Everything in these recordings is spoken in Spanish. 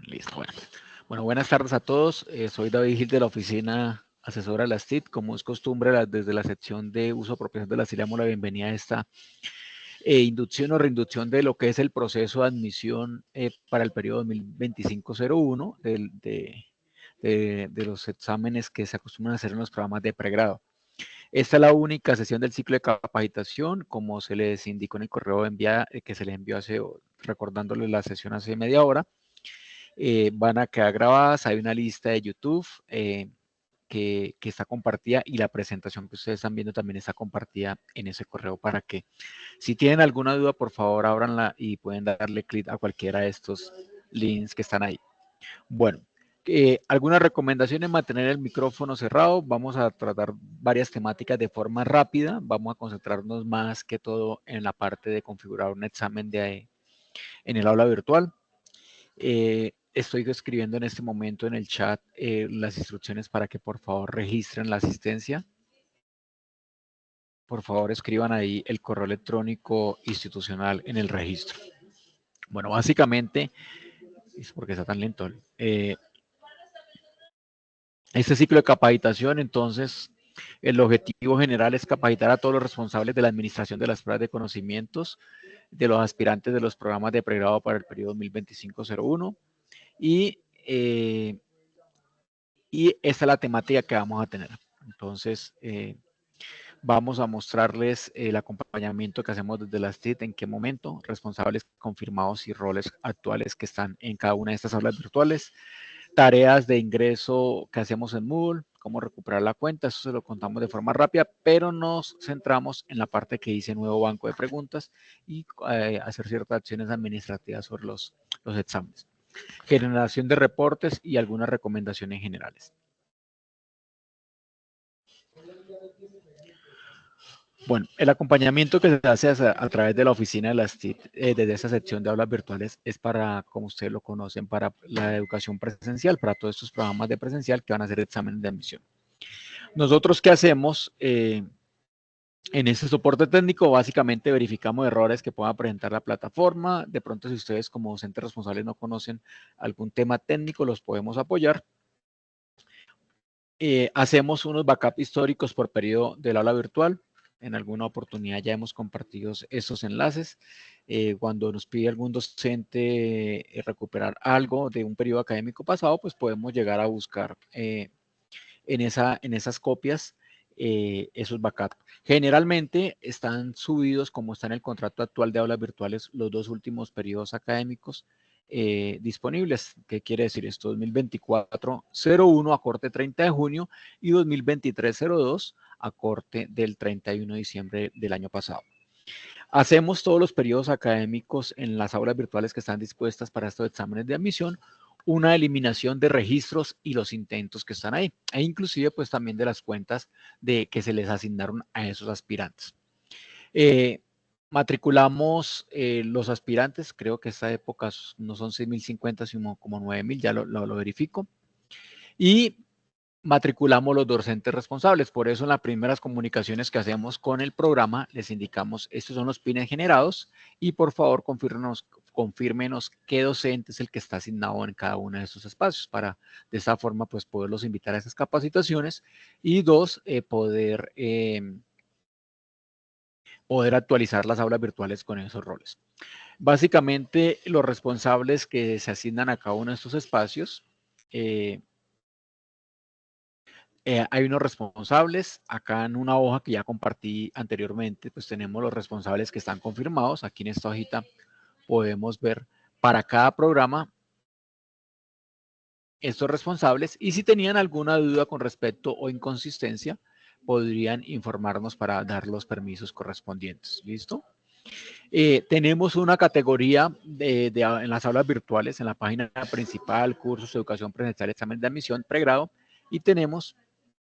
Listo, bueno. Bueno, buenas tardes a todos. Soy David Gil de la oficina asesora de las TIC. Como es costumbre, desde la sección de uso apropiación de la CIL, damos la bienvenida a esta inducción o reinducción de lo que es el proceso de admisión para el periodo 2025-01 de los exámenes que se acostumbran a hacer en los programas de pregrado. Esta es la única sesión del ciclo de capacitación, como se les indicó en el correo que se les envió recordándoles la sesión hace media hora. Van a quedar grabadas, hay una lista de YouTube que está compartida y la presentación que ustedes están viendo también está compartida en ese correo para que si tienen alguna duda, por favor, ábranla y pueden darle clic a cualquiera de estos links que están ahí. Bueno, algunas recomendaciones: mantener el micrófono cerrado. Vamos a tratar varias temáticas de forma rápida. Vamos a concentrarnos más que todo en la parte de configurar un examen en el aula virtual. Estoy escribiendo en este momento en el chat las instrucciones para que por favor registren la asistencia. Por favor, escriban ahí el correo electrónico institucional en el registro. Bueno, básicamente, es porque está tan lento. Este ciclo de capacitación, entonces, el objetivo general es capacitar a todos los responsables de la administración de las pruebas de conocimientos de los aspirantes de los programas de pregrado para el periodo 2025-01 y esta es la temática que vamos a tener. Entonces, vamos a mostrarles el acompañamiento que hacemos desde las TIC, en qué momento, responsables confirmados y roles actuales que están en cada una de estas aulas virtuales, tareas de ingreso que hacemos en Moodle, cómo recuperar la cuenta, eso se lo contamos de forma rápida, pero nos centramos en la parte que dice nuevo banco de preguntas y hacer ciertas acciones administrativas sobre los exámenes. Generación de reportes y algunas recomendaciones generales. Bueno, el acompañamiento que se hace a través de la oficina de las TIC, desde esa sección de aulas virtuales, es para, como ustedes lo conocen, para la educación presencial, para todos estos programas de presencial que van a hacer exámenes de admisión. Nosotros, ¿qué hacemos? En ese soporte técnico, básicamente verificamos errores que pueda presentar la plataforma. De pronto, si ustedes como docentes responsables no conocen algún tema técnico, los podemos apoyar. Hacemos unos backups históricos por periodo del aula virtual. En alguna oportunidad ya hemos compartido esos enlaces. Cuando nos pide algún docente recuperar algo de un periodo académico pasado, pues podemos llegar a buscar en esas copias esos backups. Generalmente están subidos, como está en el contrato actual de aulas virtuales, los 2 últimos periodos académicos disponibles. ¿Qué quiere decir esto? 2024-01 a corte 30 de junio y 2023-02 a corte del 31 de diciembre del año pasado. Hacemos todos los periodos académicos en las aulas virtuales que están dispuestas para estos exámenes de admisión, una eliminación de registros y los intentos que están ahí, e inclusive pues también de las cuentas que se les asignaron a esos aspirantes. Matriculamos los aspirantes, creo que esta época no son 6.050, sino como 9.000, ya lo verifico. Y matriculamos los docentes responsables. Por eso en las primeras comunicaciones que hacemos con el programa, les indicamos, estos son los pines generados y por favor confírmenos qué docente es el que está asignado en cada uno de estos espacios para de esa forma pues poderlos invitar a esas capacitaciones y dos, poder actualizar las aulas virtuales con esos roles. Básicamente, los responsables que se asignan a cada uno de estos espacios, hay unos responsables. Acá en una hoja que ya compartí anteriormente, pues tenemos los responsables que están confirmados. Aquí en esta hojita podemos ver para cada programa estos responsables y si tenían alguna duda con respecto o inconsistencia, podrían informarnos para dar los permisos correspondientes. ¿Listo? Tenemos una categoría en las aulas virtuales, en la página principal, cursos, educación presencial, examen de admisión, pregrado, y tenemos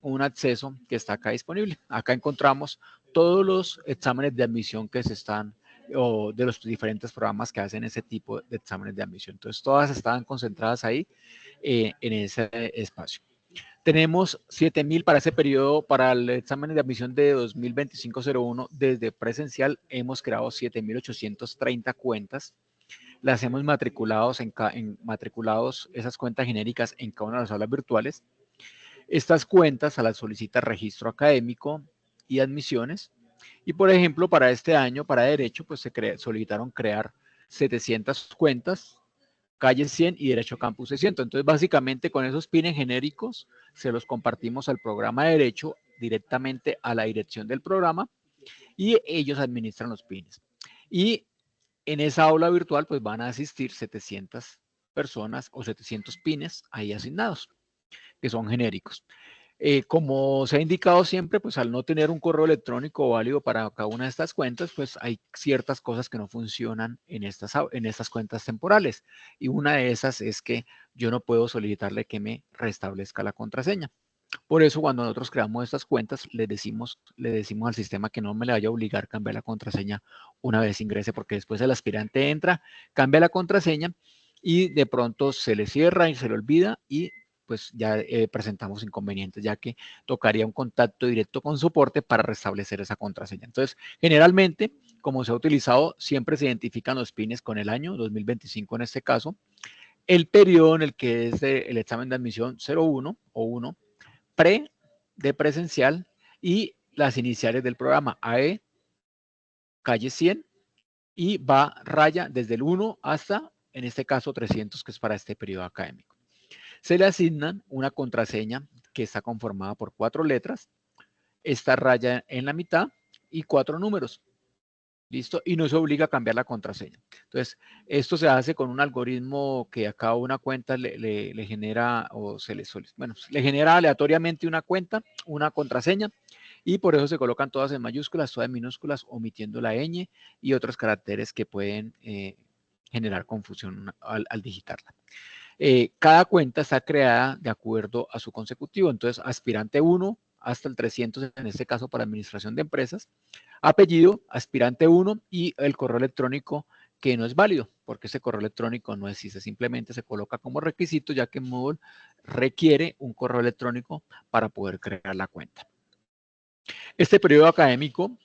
un acceso que está acá disponible. Acá encontramos todos los exámenes de admisión que se están, o de los diferentes programas que hacen ese tipo de exámenes de admisión. Entonces, todas estaban concentradas ahí en ese espacio. Tenemos 7.000 para ese periodo, para el examen de admisión de 2025-01, desde presencial hemos creado 7.830 cuentas. las hemos matriculado matriculados esas cuentas genéricas en cada una de las aulas virtuales. Estas cuentas a las solicita registro académico y admisiones. Y por ejemplo, para este año, para Derecho, pues solicitaron crear 700 cuentas, Calle 100 y Derecho Campus 600. Entonces, básicamente con esos pines genéricos se los compartimos al programa de Derecho directamente a la dirección del programa y ellos administran los pines. Y en esa aula virtual pues van a asistir 700 personas o 700 pines ahí asignados, que son genéricos. Como se ha indicado siempre, pues al no tener un correo electrónico válido para cada una de estas cuentas, pues hay ciertas cosas que no funcionan en estas cuentas temporales. Y una de esas es que yo no puedo solicitarle que me restablezca la contraseña. Por eso cuando nosotros creamos estas cuentas, le decimos al sistema que no me le vaya a obligar a cambiar la contraseña una vez ingrese, porque después el aspirante entra, cambia la contraseña y de pronto se le cierra y se le olvida y pues ya presentamos inconvenientes, ya que tocaría un contacto directo con soporte para restablecer esa contraseña. Entonces, generalmente, como se ha utilizado, siempre se identifican los pines con el año 2025 en este caso, el periodo en el que es el examen de admisión 01 o 1, de presencial y las iniciales del programa AE, calle 100 y va raya desde el 1 hasta, en este caso, 300, que es para este periodo académico. Se le asignan una contraseña que está conformada por 4 letras, esta raya en la mitad y 4 números. ¿Listo? Y no se obliga a cambiar la contraseña. Entonces, esto se hace con un algoritmo que a cada una cuenta le genera, o le genera aleatoriamente una cuenta, una contraseña, y por eso se colocan todas en mayúsculas, todas en minúsculas, omitiendo la ñ y otros caracteres que pueden generar confusión al digitarla. Cada cuenta está creada de acuerdo a su consecutivo. Entonces, aspirante 1 hasta el 300, en este caso para administración de empresas, apellido, aspirante 1 y el correo electrónico que no es válido, porque ese correo electrónico no existe, simplemente se coloca como requisito, ya que Moodle requiere un correo electrónico para poder crear la cuenta. Este periodo académico,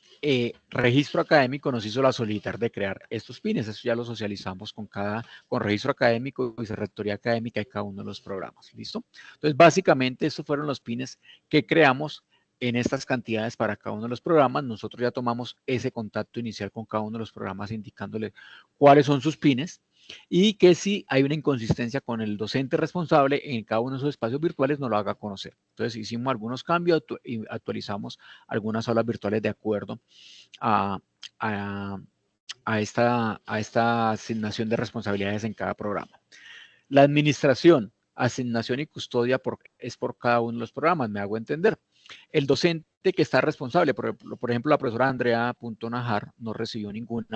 registro académico nos hizo la solicitar de crear estos pines. Eso ya lo socializamos con registro académico y vicerrectoría académica de cada uno de los programas. ¿Listo? Entonces, básicamente, estos fueron los pines que creamos en estas cantidades para cada uno de los programas. Nosotros ya tomamos ese contacto inicial con cada uno de los programas indicándole cuáles son sus pines y que si hay una inconsistencia con el docente responsable en cada uno de esos espacios virtuales nos lo haga conocer. Entonces hicimos algunos cambios y actualizamos algunas aulas virtuales de acuerdo a esta asignación de responsabilidades en cada programa. La administración, asignación y custodia es por cada uno de los programas, me hago entender. El docente que está responsable, por ejemplo, la profesora Andrea.Najar no recibió ningún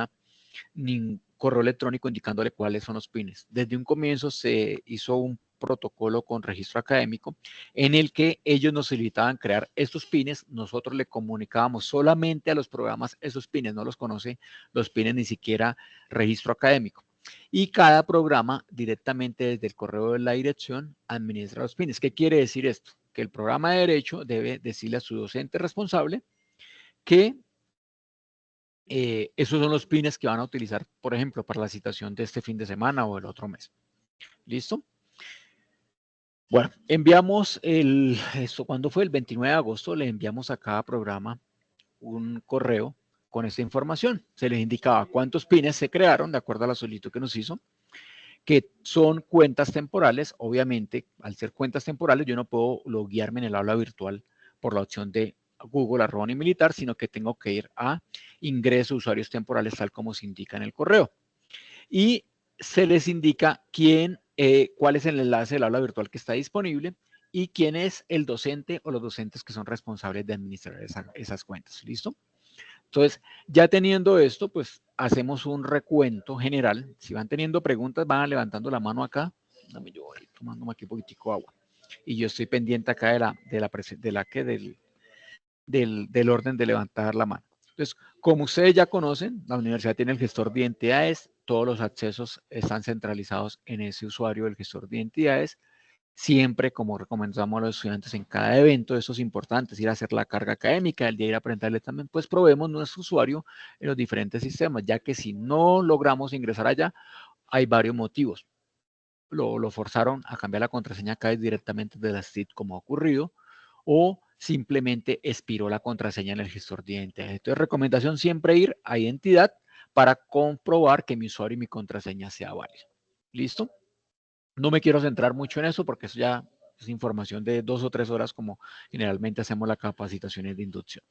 correo electrónico indicándole cuáles son los pines. Desde un comienzo se hizo un protocolo con registro académico en el que ellos nos solicitaban crear estos pines, nosotros le comunicábamos solamente a los programas esos pines, no los conoce los pines ni siquiera registro académico. Y cada programa directamente desde el correo de la dirección administra los pines. ¿Qué quiere decir esto? Que el programa de derecho debe decirle a su docente responsable que esos son los pines que van a utilizar, por ejemplo, para la citación de este fin de semana o el otro mes. ¿Listo? Bueno, enviamos esto, ¿cuándo fue? El 29 de agosto le enviamos a cada programa un correo con esta información. Se les indicaba cuántos pines se crearon de acuerdo a la solicitud que nos hizo, que son cuentas temporales. Obviamente, al ser cuentas temporales, yo no puedo loguearme en el aula virtual por la opción de Google @militar, sino que tengo que ir a ingreso usuarios temporales, tal como se indica en el correo. Y se les indica cuál es el enlace del aula virtual que está disponible y quién es el docente o los docentes que son responsables de administrar esas cuentas. ¿Listo? Entonces, ya teniendo esto, pues hacemos un recuento general. Si van teniendo preguntas, van levantando la mano acá. Dame yo voy tomándome aquí un poquitico de agua. Y yo estoy pendiente acá del orden de levantar la mano. Entonces, como ustedes ya conocen, la universidad tiene el gestor de identidades, todos los accesos están centralizados en ese usuario del gestor de identidades. Siempre, como recomendamos a los estudiantes en cada evento, eso es importante, ir a hacer la carga académica, el día de ir a presentar el examen, pues probemos nuestro usuario en los diferentes sistemas, ya que si no logramos ingresar allá, hay varios motivos. Lo forzaron a cambiar la contraseña cada vez directamente de la STID como ha ocurrido, o simplemente expiró la contraseña en el gestor de identidad. Entonces, recomendación siempre ir a identidad para comprobar que mi usuario y mi contraseña sea válida. ¿Listo? No me quiero centrar mucho en eso porque eso ya es información de 2 o 3 horas como generalmente hacemos las capacitaciones de inducción.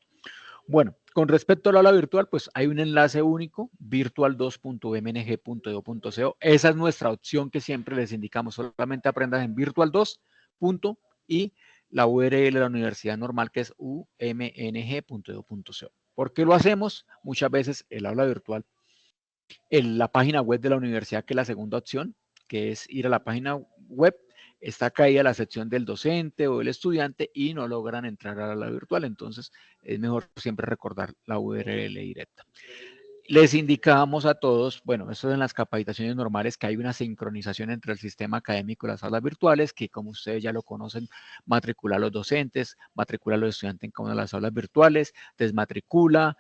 Bueno, con respecto al aula virtual, pues hay un enlace único, virtual2.mng.edu.co. Esa es nuestra opción que siempre les indicamos. Solamente aprendas en virtual2. Y la URL de la universidad normal, que es umng.edu.co. ¿Por qué lo hacemos? Muchas veces el aula virtual, en la página web de la universidad, que es la segunda opción, que es ir a la página web, está caída la sección del docente o del estudiante y no logran entrar a la virtual. Entonces, es mejor siempre recordar la URL directa. Les indicamos a todos, bueno, eso en las capacitaciones normales, que hay una sincronización entre el sistema académico y las aulas virtuales, que como ustedes ya lo conocen, matricula a los docentes, matricula a los estudiantes en cada una de las aulas virtuales, desmatricula,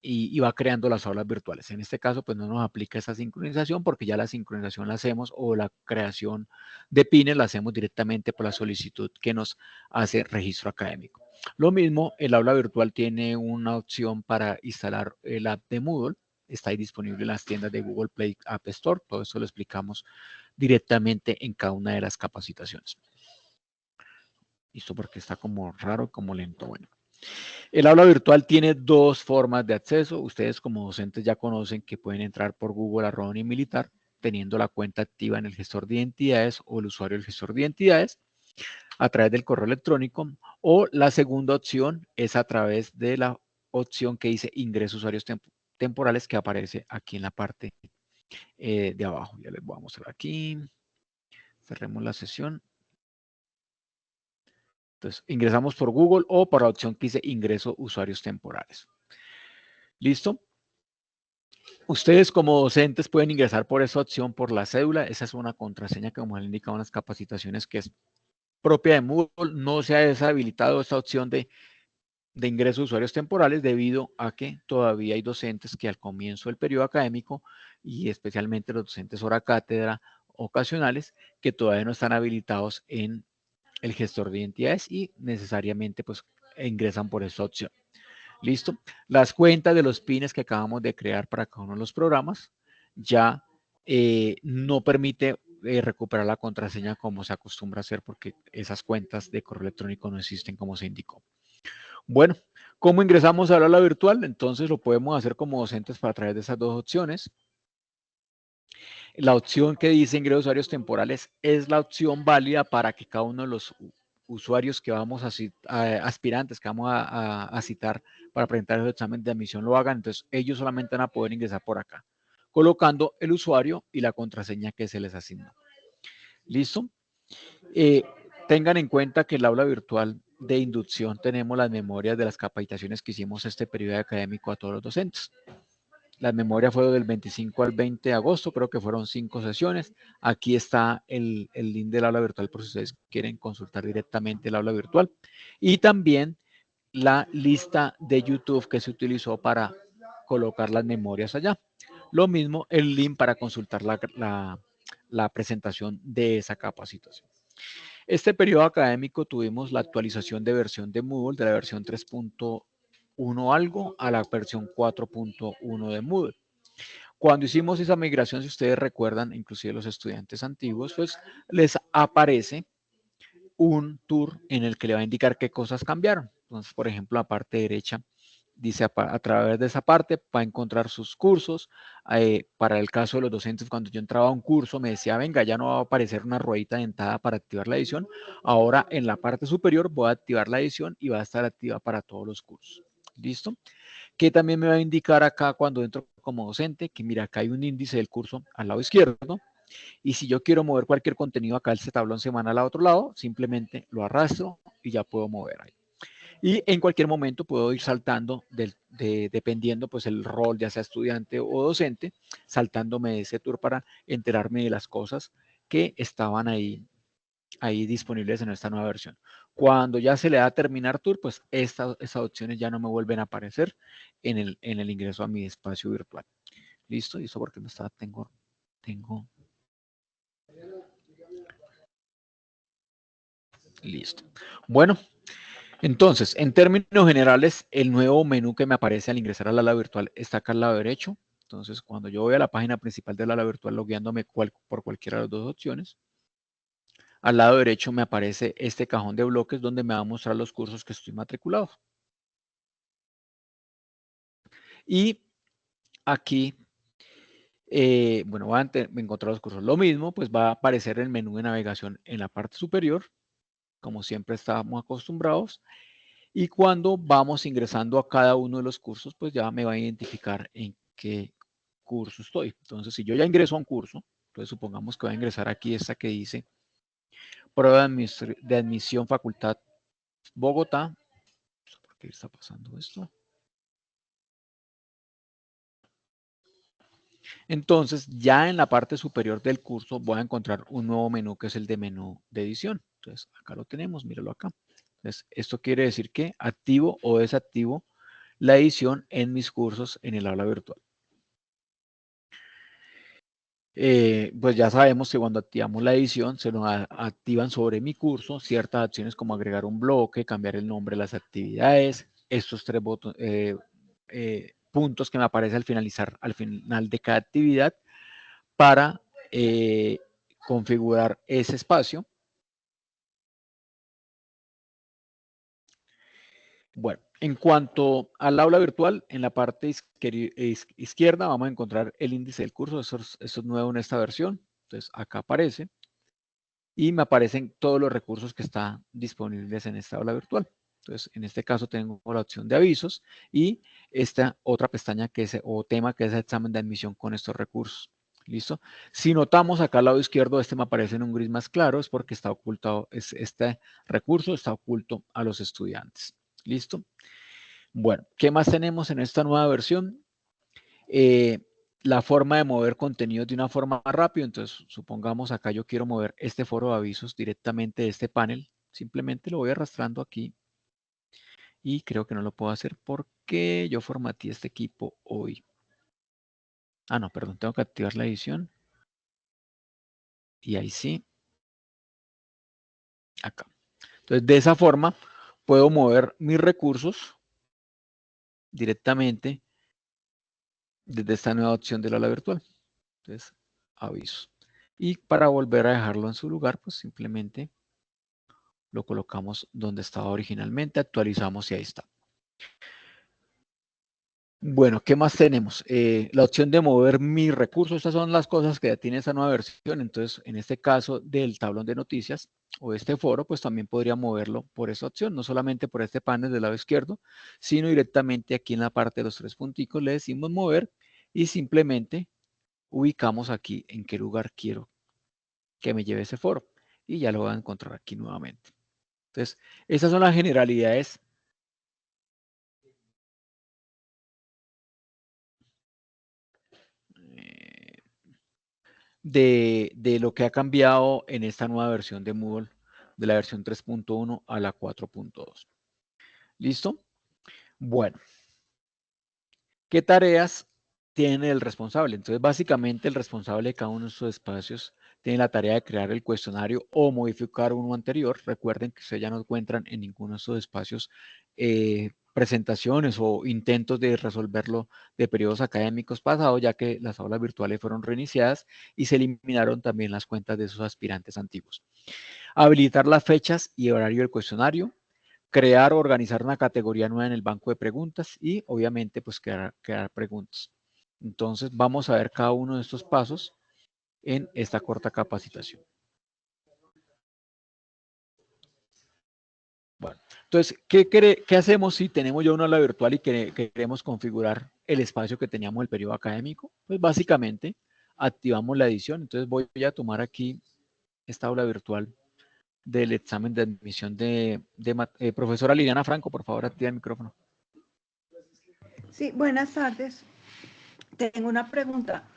y va creando las aulas virtuales. En este caso, pues no nos aplica esa sincronización porque ya la sincronización la hacemos, o la creación de pines la hacemos directamente por la solicitud que nos hace registro académico. Lo mismo, el aula virtual tiene una opción para instalar el app de Moodle. Está ahí disponible en las tiendas de Google Play App Store. Todo eso lo explicamos directamente en cada una de las capacitaciones. Listo, porque está como raro, como lento. Bueno. El aula virtual tiene dos formas de acceso. Ustedes como docentes ya conocen que pueden entrar por Google @unimilitar, teniendo la cuenta activa en el gestor de identidades o el usuario del gestor de identidades a través del correo electrónico, o la segunda opción es a través de la opción que dice ingreso usuarios temporales, que aparece aquí en la parte de abajo. Ya les voy a mostrar aquí. Cerremos la sesión. Entonces, ingresamos por Google o por la opción que dice ingreso usuarios temporales. ¿Listo? Ustedes como docentes pueden ingresar por esa opción, por la cédula. Esa es una contraseña que, como les indicado en las capacitaciones, que es propia de Moodle. No se ha deshabilitado esta opción de ingreso de usuarios temporales debido a que todavía hay docentes que al comienzo del periodo académico, y especialmente los docentes hora cátedra ocasionales, que todavía no están habilitados en el gestor de identidades y necesariamente pues ingresan por esta opción. ¿Listo? Las cuentas de los pines que acabamos de crear para cada uno de los programas ya no permite recuperar la contraseña como se acostumbra a hacer, porque esas cuentas de correo electrónico no existen como se indicó. Bueno, ¿cómo ingresamos al aula virtual? Entonces lo podemos hacer como docentes a través de esas dos opciones. La opción que dice ingreso de usuarios temporales es la opción válida para que cada uno de los usuarios que vamos aspirantes que vamos a citar para presentar el examen de admisión lo hagan. Entonces ellos solamente van a poder ingresar por acá, colocando el usuario y la contraseña que se les asignó. ¿Listo? Tengan en cuenta que en el aula virtual de inducción tenemos las memorias de las capacitaciones que hicimos este periodo académico a todos los docentes. La memoria fue del 25 al 20 de agosto, creo que fueron 5 sesiones. Aquí está el link del aula virtual por si ustedes quieren consultar directamente el aula virtual. Y también la lista de YouTube que se utilizó para colocar las memorias allá. Lo mismo el link para consultar la presentación de esa capacitación. Este periodo académico tuvimos la actualización de versión de Moodle, de la versión 3.1 algo a la versión 4.1 de Moodle. Cuando hicimos esa migración, si ustedes recuerdan, inclusive los estudiantes antiguos, pues les aparece un tour en el que le va a indicar qué cosas cambiaron. Entonces, por ejemplo, la parte derecha dice a través de esa parte va a encontrar sus cursos. Para el caso de los docentes, cuando yo entraba a un curso me decía, venga, ya no va a aparecer una ruedita dentada para activar la edición. Ahora en la parte superior voy a activar la edición y va a estar activa para todos los cursos. ¿Listo? Que también me va a indicar acá cuando entro como docente, que mira, acá hay un índice del curso al lado izquierdo, y si yo quiero mover cualquier contenido acá, este tablón semanal a otro lado, simplemente lo arrastro y ya puedo mover ahí. Y en cualquier momento puedo ir saltando, dependiendo pues el rol, ya sea estudiante o docente, saltándome de ese tour para enterarme de las cosas que estaban ahí disponibles en esta nueva versión. Cuando ya se le da a terminar tour, pues estas opciones ya no me vuelven a aparecer en el ingreso a mi espacio virtual. ¿Listo? ¿Y eso porque tengo tengo. Listo. Bueno, entonces, en términos generales, el nuevo menú que me aparece al ingresar al aula virtual está acá al lado derecho. Entonces, cuando yo voy a la página principal del aula virtual logueándome por cualquiera de las dos opciones, al lado derecho me aparece este cajón de bloques donde me va a mostrar los cursos que estoy matriculado. Y aquí, bueno, voy a encontrar los cursos. Lo mismo, pues va a aparecer el menú de navegación en la parte superior, como siempre estábamos acostumbrados. Y cuando vamos ingresando a cada uno de los cursos, pues ya me va a identificar en qué curso estoy. Entonces, si yo ya ingreso a un curso, entonces supongamos que voy a ingresar aquí esta que dice Prueba de Admisión Facultad Bogotá. ¿Por qué está pasando esto? Entonces, ya en la parte superior del curso voy a encontrar un nuevo menú que es el de menú de edición. Entonces, acá lo tenemos, míralo acá. Entonces, esto quiere decir que activo o desactivo la edición en mis cursos en el aula virtual. Pues ya sabemos que cuando activamos la edición se nos activan sobre mi curso ciertas acciones como agregar un bloque, cambiar el nombre de las actividades, estos tres puntos que me aparecen al final de cada actividad para configurar ese espacio. Bueno, en cuanto al aula virtual, en la parte izquierda vamos a encontrar el índice del curso. Eso es nuevo en esta versión. Entonces, acá aparece. Y me aparecen todos los recursos que están disponibles en esta aula virtual. Entonces, en este caso tengo la opción de avisos y esta otra pestaña o tema que es el examen de admisión con estos recursos. ¿Listo? Si notamos acá al lado izquierdo, me aparece en un gris más claro, es porque está ocultado, este recurso está oculto a los estudiantes. ¿Listo? Bueno, ¿qué más tenemos en esta nueva versión? La forma de mover contenidos de una forma más rápida. Entonces, supongamos acá yo quiero mover este foro de avisos directamente de este panel. Simplemente lo voy arrastrando aquí. Y creo que no lo puedo hacer porque yo formateé este equipo hoy. Ah, no, perdón, tengo que activar la edición. Y ahí sí. Acá. Entonces, de esa forma, puedo mover mis recursos directamente desde esta nueva opción del aula virtual. Entonces, avisos. Y para volver a dejarlo en su lugar, pues simplemente lo colocamos donde estaba originalmente, actualizamos y ahí está. Bueno, ¿qué más tenemos? La opción de mover mis recursos. Estas son las cosas que ya tiene esa nueva versión. Entonces, en este caso del tablón de noticias o este foro, pues también podría moverlo por esa opción, no solamente por este panel del lado izquierdo, sino directamente aquí en la parte de los tres punticos le decimos mover y simplemente ubicamos aquí en qué lugar quiero que me lleve ese foro y ya lo voy a encontrar aquí nuevamente. Entonces, esas son las generalidades de lo que ha cambiado en esta nueva versión de Moodle, de la versión 3.1 a la 4.2. ¿Listo? Bueno, ¿qué tareas tiene el responsable? Entonces, básicamente el responsable de cada uno de estos espacios tiene la tarea de crear el cuestionario o modificar uno anterior. Recuerden que ustedes ya no encuentran en ninguno de estos espacios presentaciones o intentos de resolverlo de periodos académicos pasados, ya que las aulas virtuales fueron reiniciadas y se eliminaron también las cuentas de esos aspirantes antiguos. Habilitar las fechas y horario del cuestionario, crear o organizar una categoría nueva en el banco de preguntas y obviamente pues crear preguntas. Entonces vamos a ver cada uno de estos pasos en esta corta capacitación. Bueno, entonces, ¿qué hacemos si tenemos ya una aula virtual y queremos configurar el espacio que teníamos el periodo académico? Pues básicamente activamos la edición. Entonces voy a tomar aquí esta aula virtual del examen de admisión de profesora Liliana Franco, por favor, activa el micrófono. Sí, buenas tardes. Tengo una pregunta.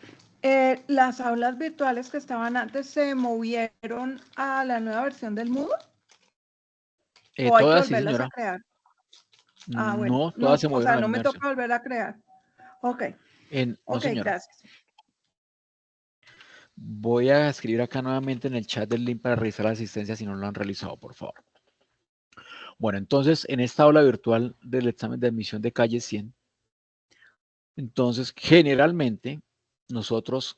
¿Las aulas virtuales que estaban antes se movieron a la nueva versión del Moodle? ¿O hay que Todas sí, volverlas señora. a crear? Ah, bueno. No, No, todas se o movieron sea, a la no me misma versión. toca volver a crear. Ok. No, Ok, señora. gracias. Voy a escribir acá nuevamente en el chat del link para revisar la asistencia si no lo han realizado, por favor. Bueno, entonces, en esta aula virtual del examen de admisión de calle 100, entonces, generalmente, nosotros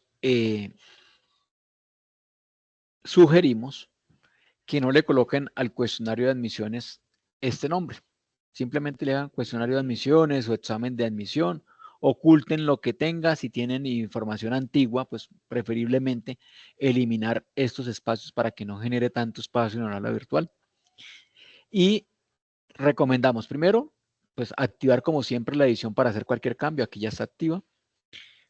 sugerimos que no le coloquen al cuestionario de admisiones este nombre. Simplemente le hagan cuestionario de admisiones o examen de admisión, oculten lo que tenga, si tienen información antigua, pues preferiblemente eliminar estos espacios para que no genere tanto espacio en el aula virtual. Y recomendamos primero, pues activar como siempre la edición para hacer cualquier cambio, aquí ya está activa,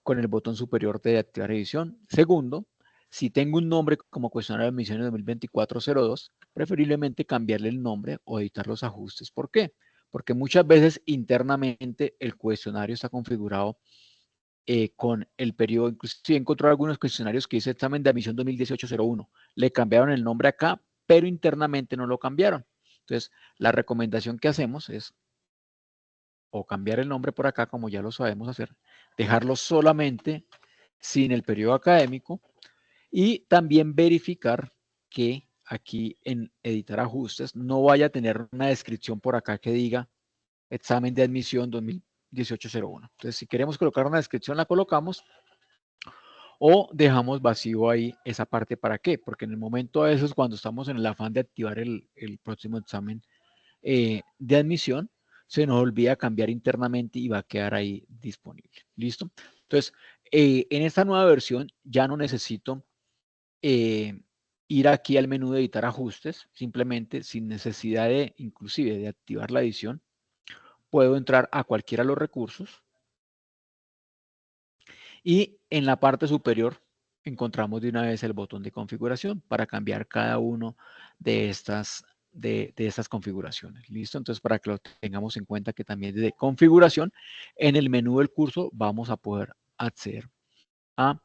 con el botón superior de activar edición. Segundo, si tengo un nombre como cuestionario de admisiones 2024-02, preferiblemente cambiarle el nombre o editar los ajustes. ¿Por qué? Porque muchas veces internamente el cuestionario está configurado con el periodo, inclusive encontré algunos cuestionarios que dice examen de admisión 2018-01, le cambiaron el nombre acá, pero internamente no lo cambiaron. Entonces, la recomendación que hacemos es o cambiar el nombre por acá, como ya lo sabemos hacer, dejarlo solamente sin el periodo académico y también verificar que aquí en editar ajustes no vaya a tener una descripción por acá que diga examen de admisión 2018-01. Entonces, si queremos colocar una descripción, la colocamos o dejamos vacío ahí esa parte. ¿Para qué? Porque en el momento de eso es cuando estamos en el afán de activar el próximo examen de admisión, se nos olvida cambiar internamente y va a quedar ahí disponible. ¿Listo? Entonces, en esta nueva versión ya no necesito ir aquí al menú de editar ajustes, simplemente sin necesidad de, inclusive, de activar la edición, puedo entrar a cualquiera de los recursos y en la parte superior encontramos de una vez el botón de configuración para cambiar cada uno de estas configuraciones. ¿Listo? Entonces, para que lo tengamos en cuenta que también desde configuración, en el menú del curso vamos a poder acceder a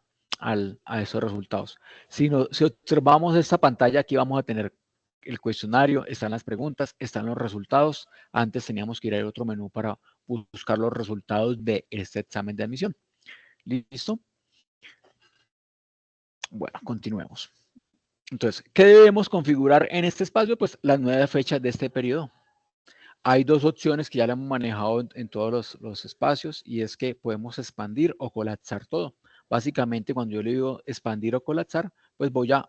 esos resultados. Si observamos esta pantalla, aquí vamos a tener el cuestionario, están las preguntas, están los resultados. Antes teníamos que ir a otro menú para buscar los resultados de este examen de admisión. ¿Listo? Bueno, continuemos. Entonces, ¿qué debemos configurar en este espacio? Pues las 9 fechas de este periodo. Hay dos opciones que ya le hemos manejado en todos los espacios y es que podemos expandir o colapsar todo. Básicamente, cuando yo le digo expandir o colapsar, pues voy a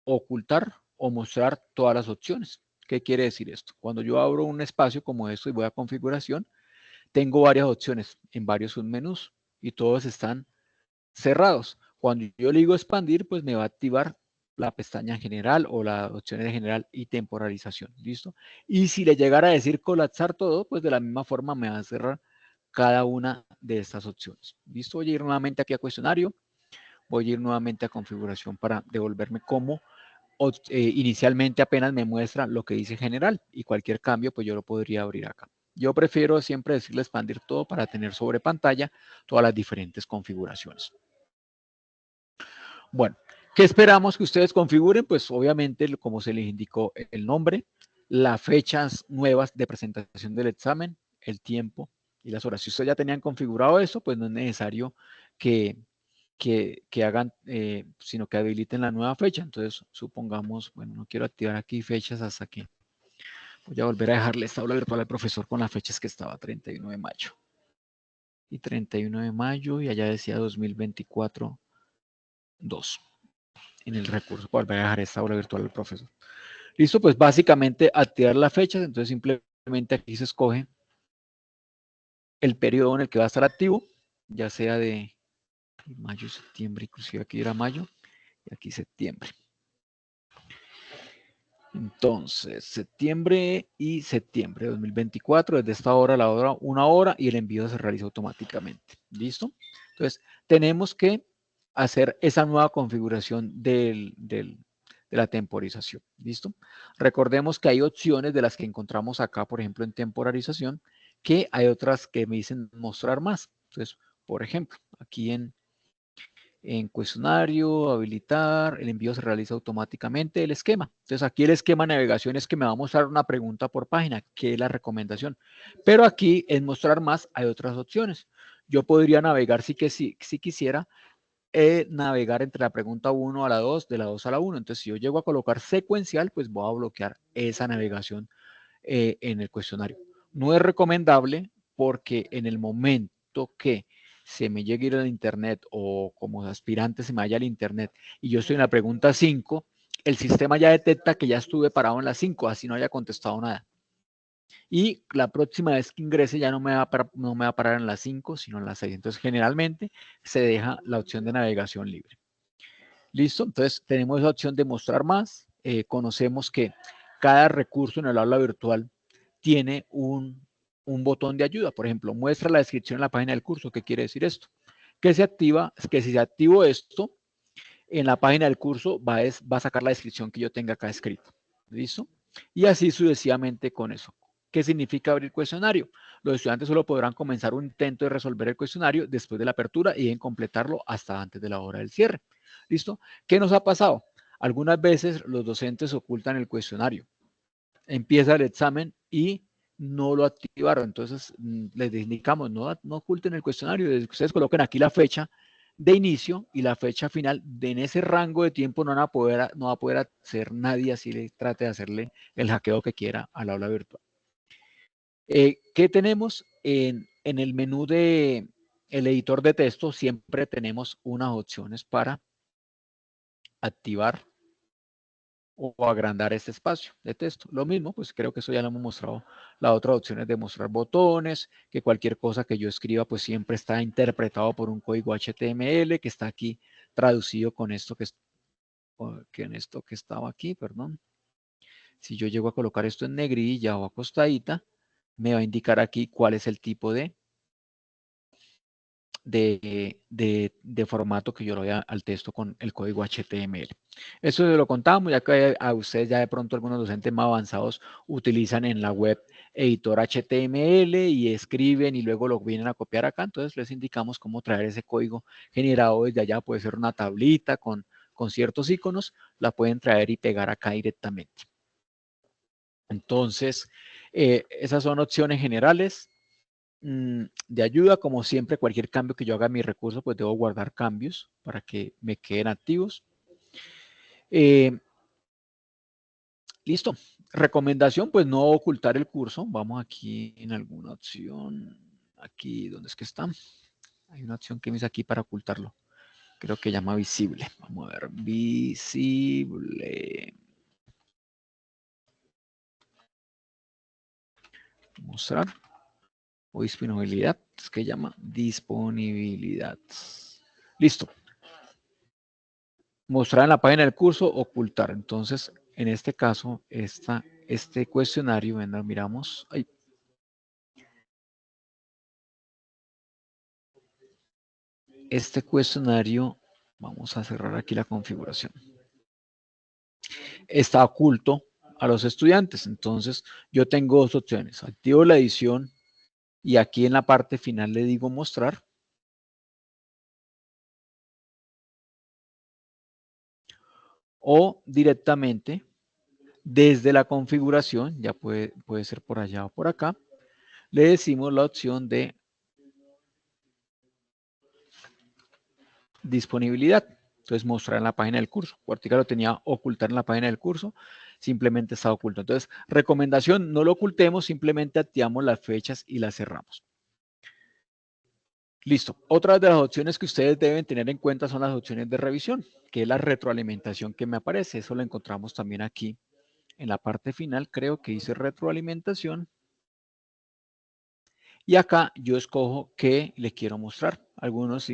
ocultar o mostrar todas las opciones. ¿Qué quiere decir esto? Cuando yo abro un espacio como esto y voy a configuración, tengo varias opciones en varios submenús y todos están cerrados. Cuando yo le digo expandir, pues me va a activar la pestaña general o las opciones de general y temporalización. ¿Listo? Y si le llegara a decir colapsar todo, pues de la misma forma me va a cerrar cada una de estas opciones. ¿Listo? Voy a ir nuevamente aquí a cuestionario. Voy a ir nuevamente a configuración para devolverme como inicialmente apenas me muestra lo que dice general y cualquier cambio pues yo lo podría abrir acá. Yo prefiero siempre decirle expandir todo para tener sobre pantalla todas las diferentes configuraciones. Bueno, ¿qué esperamos que ustedes configuren? Pues obviamente, como se les indicó, el nombre, las fechas nuevas de presentación del examen, el tiempo y las horas. Si ustedes ya tenían configurado eso, pues no es necesario que hagan, sino que habiliten la nueva fecha. Entonces, supongamos, bueno, no quiero activar aquí fechas hasta que voy a volver a dejarle esta aula virtual al profesor con las fechas que estaba 31 de mayo. Y 31 de mayo y allá decía 2024 2 en el recurso. Volver a dejar esta aula virtual al profesor. Listo, pues básicamente activar las fechas. Entonces, simplemente aquí se escoge el periodo en el que va a estar activo, ya sea de mayo, septiembre, inclusive aquí era mayo y aquí septiembre. Entonces, septiembre y septiembre de 2024, desde esta hora a la hora, 1 hora, y el envío se realiza automáticamente. ¿Listo? Entonces, tenemos que hacer esa nueva configuración de la temporización. ¿Listo? Recordemos que hay opciones de las que encontramos acá, por ejemplo, en temporalización, que hay otras que me dicen mostrar más. Entonces, por ejemplo, aquí en cuestionario, habilitar, el envío se realiza automáticamente, el esquema. Entonces aquí el esquema de navegación es que me va a mostrar una pregunta por página, que es la recomendación. Pero aquí en mostrar más hay otras opciones. Yo podría navegar si quisiera navegar entre la pregunta 1 a la 2, de la 2 a la 1. Entonces, si yo llego a colocar secuencial, pues voy a bloquear esa navegación en el cuestionario. No es recomendable porque en el momento que se me llegue a ir al internet o como aspirante se me vaya al internet y yo estoy en la pregunta 5, el sistema ya detecta que ya estuve parado en la 5, así no haya contestado nada. Y la próxima vez que ingrese ya no me va a parar en la 5, sino en la 6. Entonces, generalmente se deja la opción de navegación libre. ¿Listo? Entonces, tenemos esa opción de mostrar más. Conocemos que cada recurso en el aula virtual tiene un botón de ayuda. Por ejemplo, muestra la descripción en la página del curso. ¿Qué quiere decir esto? Que se activa, que si se activo esto, en la página del curso va a sacar la descripción que yo tenga acá escrita. ¿Listo? Y así sucesivamente con eso. ¿Qué significa abrir cuestionario? Los estudiantes solo podrán comenzar un intento de resolver el cuestionario después de la apertura y deben completarlo hasta antes de la hora del cierre. ¿Listo? ¿Qué nos ha pasado? Algunas veces los docentes ocultan el cuestionario. Empieza el examen y no lo activaron. Entonces les indicamos, no oculten el cuestionario, ustedes coloquen aquí la fecha de inicio y la fecha final. En ese rango de tiempo no va a poder hacer nadie así le trate de hacerle el hackeo que quiera al aula virtual. ¿Qué tenemos? En el menú de el editor de texto siempre tenemos unas opciones para activar o agrandar este espacio de texto. Lo mismo, pues creo que eso ya lo hemos mostrado. La otra opción es de mostrar botones, que cualquier cosa que yo escriba pues siempre está interpretado por un código HTML que está aquí traducido con esto en esto que estaba aquí, perdón. Si yo llego a colocar esto en negrilla o acostadita, me va a indicar aquí cuál es el tipo de formato que yo lo vea al texto con el código HTML. Eso se lo contamos, ya que a ustedes ya de pronto algunos docentes más avanzados utilizan en la web editor HTML y escriben y luego lo vienen a copiar acá, entonces les indicamos cómo traer ese código generado desde allá, puede ser una tablita con ciertos iconos, la pueden traer y pegar acá directamente. Entonces, esas son opciones generales de ayuda. Como siempre, cualquier cambio que yo haga en mi recurso, pues debo guardar cambios para que me queden activos. Listo. Recomendación, pues no ocultar el curso. Vamos aquí en alguna opción. Aquí, ¿dónde es que está? Hay una opción que me dice aquí para ocultarlo. Creo que llama visible. Vamos a ver, visible. Mostrar. O disponibilidad, es que llama disponibilidad. Listo. Mostrar en la página del curso, ocultar. Entonces, en este caso, este cuestionario, miramos. Ay. Este cuestionario, vamos a cerrar aquí la configuración. Está oculto a los estudiantes. Entonces, yo tengo dos opciones. Activo la edición y aquí en la parte final le digo mostrar. O directamente desde la configuración, ya puede ser por allá o por acá, le decimos la opción de disponibilidad. Entonces, mostrar en la página del curso. Cuartica lo tenía ocultar en la página del curso, simplemente está oculto. Entonces, recomendación, no lo ocultemos, simplemente activamos las fechas y las cerramos. Listo. Otra de las opciones que ustedes deben tener en cuenta son las opciones de revisión, que es la retroalimentación que me aparece. Eso lo encontramos también aquí en la parte final. Creo que dice retroalimentación. Y acá yo escojo qué le quiero mostrar. Algunos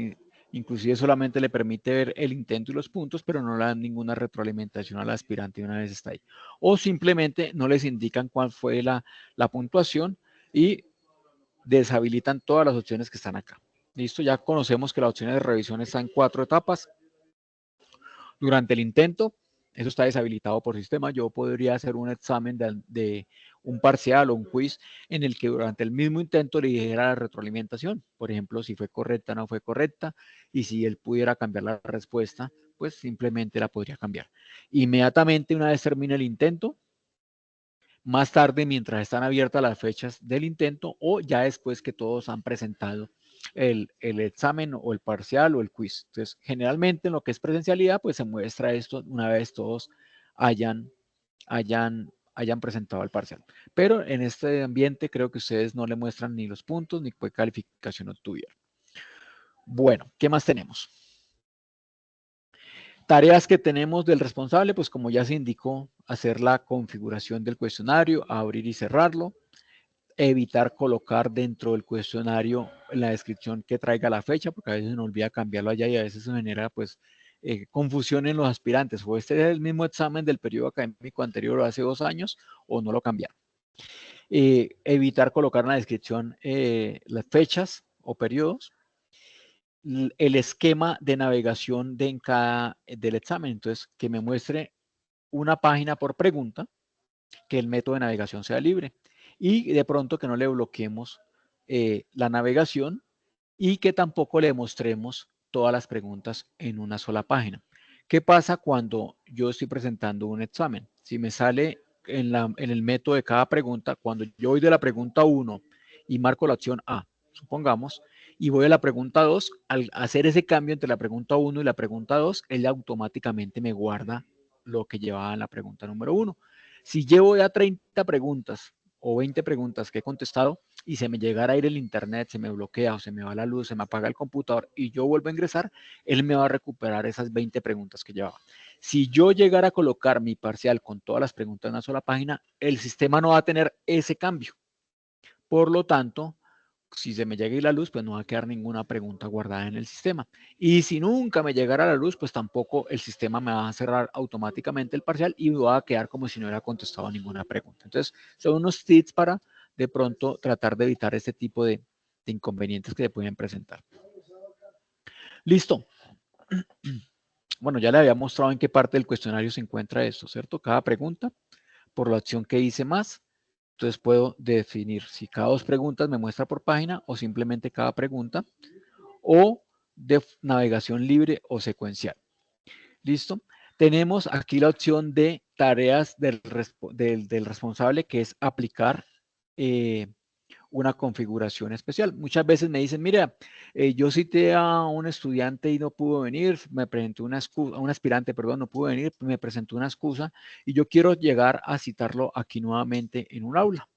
inclusive solamente le permite ver el intento y los puntos, pero no le dan ninguna retroalimentación al aspirante una vez está ahí. O simplemente no les indican cuál fue la puntuación y deshabilitan todas las opciones que están acá. Listo, ya conocemos que las opciones de revisión están en 4 etapas. Durante el intento, eso está deshabilitado por sistema. Yo podría hacer un examen de un parcial o un quiz en el que durante el mismo intento le dijera la retroalimentación. Por ejemplo, si fue correcta o no fue correcta. Y si él pudiera cambiar la respuesta, pues simplemente la podría cambiar. Inmediatamente, una vez termine el intento, más tarde, mientras están abiertas las fechas del intento o ya después que todos han presentado el examen o el parcial o el quiz. Entonces, generalmente en lo que es presencialidad, pues se muestra esto una vez todos hayan presentado el parcial. Pero en este ambiente creo que ustedes no le muestran ni los puntos ni qué calificación obtuvieron. Bueno, ¿qué más tenemos? Tareas que tenemos del responsable, pues como ya se indicó, hacer la configuración del cuestionario, abrir y cerrarlo, evitar colocar dentro del cuestionario la descripción que traiga la fecha, porque a veces se nos olvida cambiarlo allá y a veces se genera pues confusión en los aspirantes, o este es el mismo examen del periodo académico anterior o hace 2 años, o no lo cambiaron. Evitar colocar en la descripción las fechas o periodos, el esquema de navegación del examen, entonces que me muestre una página por pregunta, que el método de navegación sea libre y de pronto que no le bloqueemos la navegación y que tampoco le mostremos todas las preguntas en una sola página. ¿Qué pasa cuando yo estoy presentando un examen? Si me sale en el método de cada pregunta, cuando yo voy de la pregunta 1 y marco la opción A, supongamos, y voy a la pregunta 2, al hacer ese cambio entre la pregunta 1 y la pregunta 2, él automáticamente me guarda lo que llevaba en la pregunta número 1. Si llevo ya 30 preguntas o 20 preguntas que he contestado y se me llegara a ir el internet, se me bloquea o se me va la luz, se me apaga el computador y yo vuelvo a ingresar, él me va a recuperar esas 20 preguntas que llevaba. Si yo llegara a colocar mi parcial con todas las preguntas en una sola página, el sistema no va a tener ese cambio. Por lo tanto, si se me llega a ir la luz, pues no va a quedar ninguna pregunta guardada en el sistema. Y si nunca me llegara la luz, pues tampoco el sistema me va a cerrar automáticamente el parcial y va a quedar como si no hubiera contestado ninguna pregunta. Entonces, son unos tips para de pronto tratar de evitar este tipo de inconvenientes que se pueden presentar. Listo. Bueno, ya le había mostrado en qué parte del cuestionario se encuentra esto, ¿cierto? Cada pregunta, por la opción que hice más, entonces puedo definir si cada 2 preguntas me muestra por página o simplemente cada pregunta, o de navegación libre o secuencial. ¿Listo? Tenemos aquí la opción de tareas del responsable, que es aplicar una configuración especial. Muchas veces me dicen, mira, yo cité a un estudiante y no pudo venir, me presentó una excusa, un aspirante, perdón, no pudo venir, me presentó una excusa y yo quiero llegar a citarlo aquí nuevamente en un aula.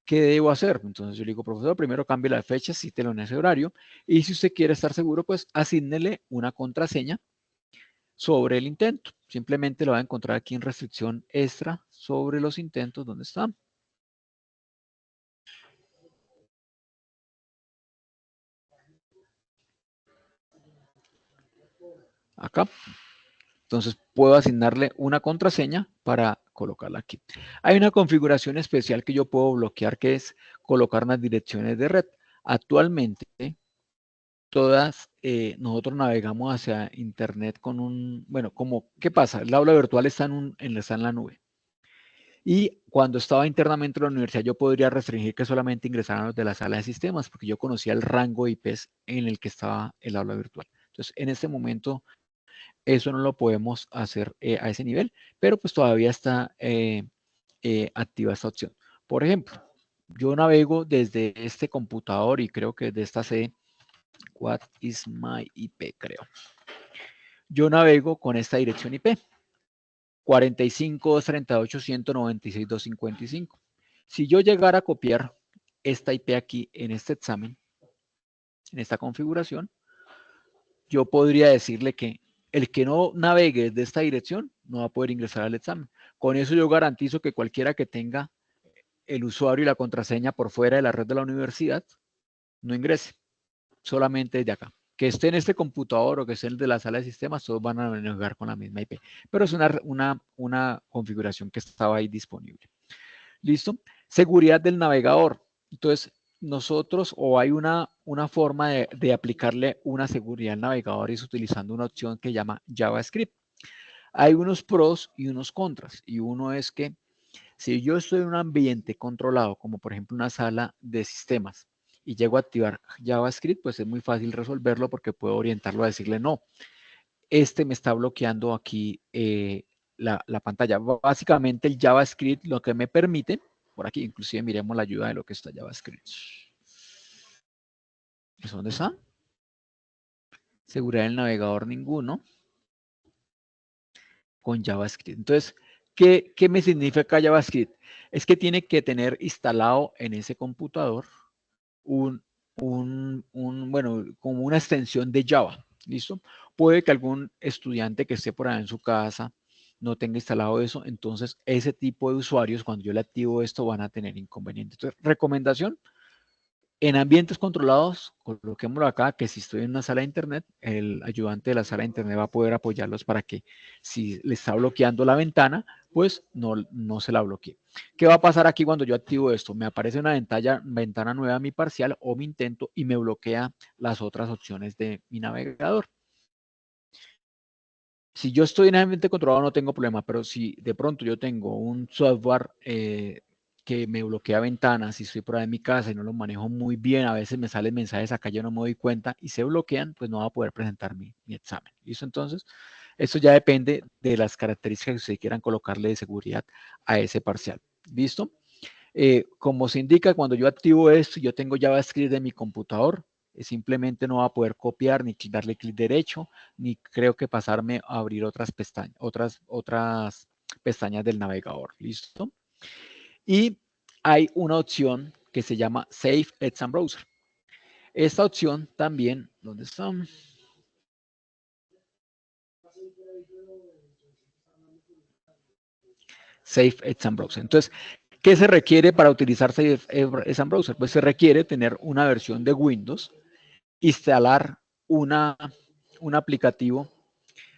¿Qué debo hacer? Entonces yo le digo, profesor, primero cambie la fecha, cítelo en ese horario, y si usted quiere estar seguro, pues asígnele una contraseña sobre el intento. Simplemente lo va a encontrar aquí en restricción extra sobre los intentos, ¿dónde están? Acá. Entonces puedo asignarle una contraseña para colocarla aquí. Hay una configuración especial que yo puedo bloquear, que es colocar unas direcciones de red. Actualmente, todas, nosotros navegamos hacia internet con un, bueno, como, ¿qué pasa? El aula virtual está en la nube. Y cuando estaba internamente en la universidad, yo podría restringir que solamente ingresaran los de la sala de sistemas, porque yo conocía el rango de IPs en el que estaba el aula virtual. Entonces, en este momento, eso no lo podemos hacer a ese nivel, pero pues todavía está activa esta opción. Por ejemplo, yo navego desde este computador y creo que de esta sede, what is my IP, creo. Yo navego con esta dirección IP, 45.238.196.255. Si yo llegara a copiar esta IP aquí en este examen, en esta configuración, yo podría decirle que el que no navegue desde esta dirección no va a poder ingresar al examen. Con eso yo garantizo que cualquiera que tenga el usuario y la contraseña por fuera de la red de la universidad no ingrese, solamente desde acá. Que esté en este computador o que esté en el de la sala de sistemas, todos van a navegar con la misma IP. Pero es una configuración que estaba ahí disponible. ¿Listo? Seguridad del navegador. Entonces, nosotros o hay una forma de aplicarle una seguridad al navegador es utilizando una opción que llama JavaScript. Hay unos pros y unos contras. Y uno es que si yo estoy en un ambiente controlado, como por ejemplo una sala de sistemas, y llego a activar JavaScript, pues es muy fácil resolverlo porque puedo orientarlo a decirle no. Este me está bloqueando aquí la pantalla. Básicamente el JavaScript lo que me permite, por aquí inclusive miremos la ayuda de lo que está JavaScript. ¿Eso dónde está? Seguridad del navegador, ninguno. Con JavaScript. Entonces, ¿qué me significa JavaScript? Es que tiene que tener instalado en ese computador bueno, como una extensión de Java. ¿Listo? Puede que algún estudiante que esté por ahí en su casa no tenga instalado eso, entonces ese tipo de usuarios, cuando yo le activo esto, van a tener inconvenientes. Entonces, recomendación, en ambientes controlados, coloquémoslo acá, que si estoy en una sala de internet, el ayudante de la sala de internet va a poder apoyarlos para que si le está bloqueando la ventana, pues no se la bloquee. ¿Qué va a pasar aquí cuando yo activo esto? Me aparece una ventana nueva, mi parcial o mi intento, y me bloquea las otras opciones de mi navegador. Si yo estoy en ambiente controlado no tengo problema, pero si de pronto yo tengo un software que me bloquea ventanas, si estoy por ahí en mi casa y no lo manejo muy bien, a veces me salen mensajes acá, yo no me doy cuenta y se bloquean, pues no va a poder presentar mi examen. ¿Listo? Entonces, esto ya depende de las características que ustedes quieran colocarle de seguridad a ese parcial. ¿Listo? Como se indica, cuando yo activo esto, yo tengo JavaScript en mi computador, simplemente no va a poder copiar ni darle clic derecho, ni creo que pasarme a abrir otras pestañas, otras pestañas del navegador. ¿Listo? Y hay una opción que se llama Save Exam Browser. Esta opción también, ¿dónde está? Save Exam Browser. Entonces, ¿qué se requiere para utilizar Save Exam Browser? Pues se requiere tener una versión de Windows, instalar un aplicativo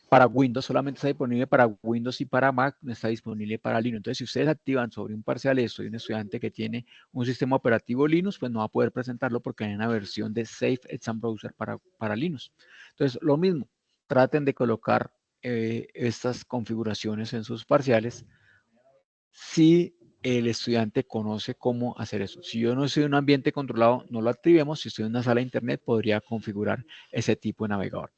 para Windows, solamente está disponible para Windows y para Mac, no está disponible para Linux. Entonces, si ustedes activan sobre un parcial esto y un estudiante que tiene un sistema operativo Linux, pues no va a poder presentarlo porque hay una versión de Safe Exam Browser para Linux. Entonces, lo mismo, traten de colocar estas configuraciones en sus parciales si el estudiante conoce cómo hacer eso. Si yo no estoy en un ambiente controlado, no lo activemos. Si estoy en una sala de internet, podría configurar ese tipo de navegador.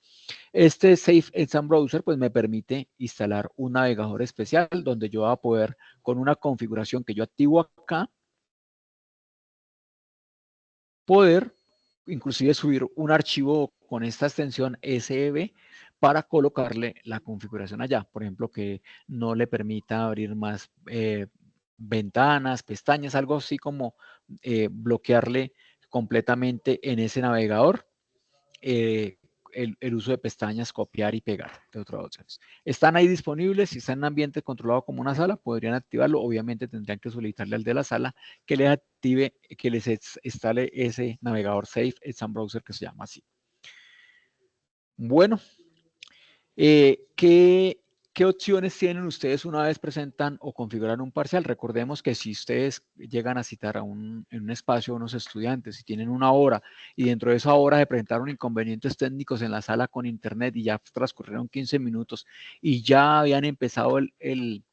Este Safe Exam Browser pues me permite instalar un navegador especial donde yo voy a poder, con una configuración que yo activo acá, poder inclusive subir un archivo con esta extensión SEB para colocarle la configuración allá. Por ejemplo, que no le permita abrir más ventanas, pestañas, algo así como bloquearle completamente en ese navegador el uso de pestañas, copiar y pegar de otras opciones. Están ahí disponibles, si están en un ambiente controlado como una sala, podrían activarlo. Obviamente tendrían que solicitarle al de la sala que les active, que les instale ese navegador Safe Exam Browser que se llama así. Bueno, ¿qué opciones tienen ustedes una vez presentan o configuran un parcial? Recordemos que si ustedes llegan a citar en un espacio a unos estudiantes y tienen una hora y dentro de esa hora se presentaron inconvenientes técnicos en la sala con internet y ya transcurrieron 15 minutos y ya habían empezado el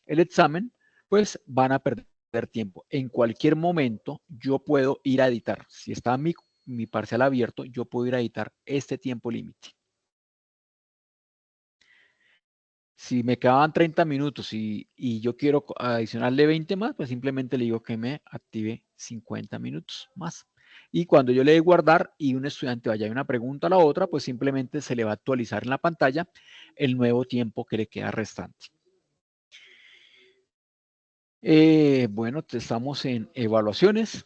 examen, pues van a perder tiempo. En cualquier momento yo puedo ir a editar. Si está mi parcial abierto, yo puedo ir a editar este tiempo límite. Si me quedaban 30 minutos y yo quiero adicionarle 20 más, pues simplemente le digo que me active 50 minutos más. Y cuando yo le dé guardar y un estudiante vaya a una pregunta a la otra, pues simplemente se le va a actualizar en la pantalla el nuevo tiempo que le queda restante. Bueno, estamos en evaluaciones.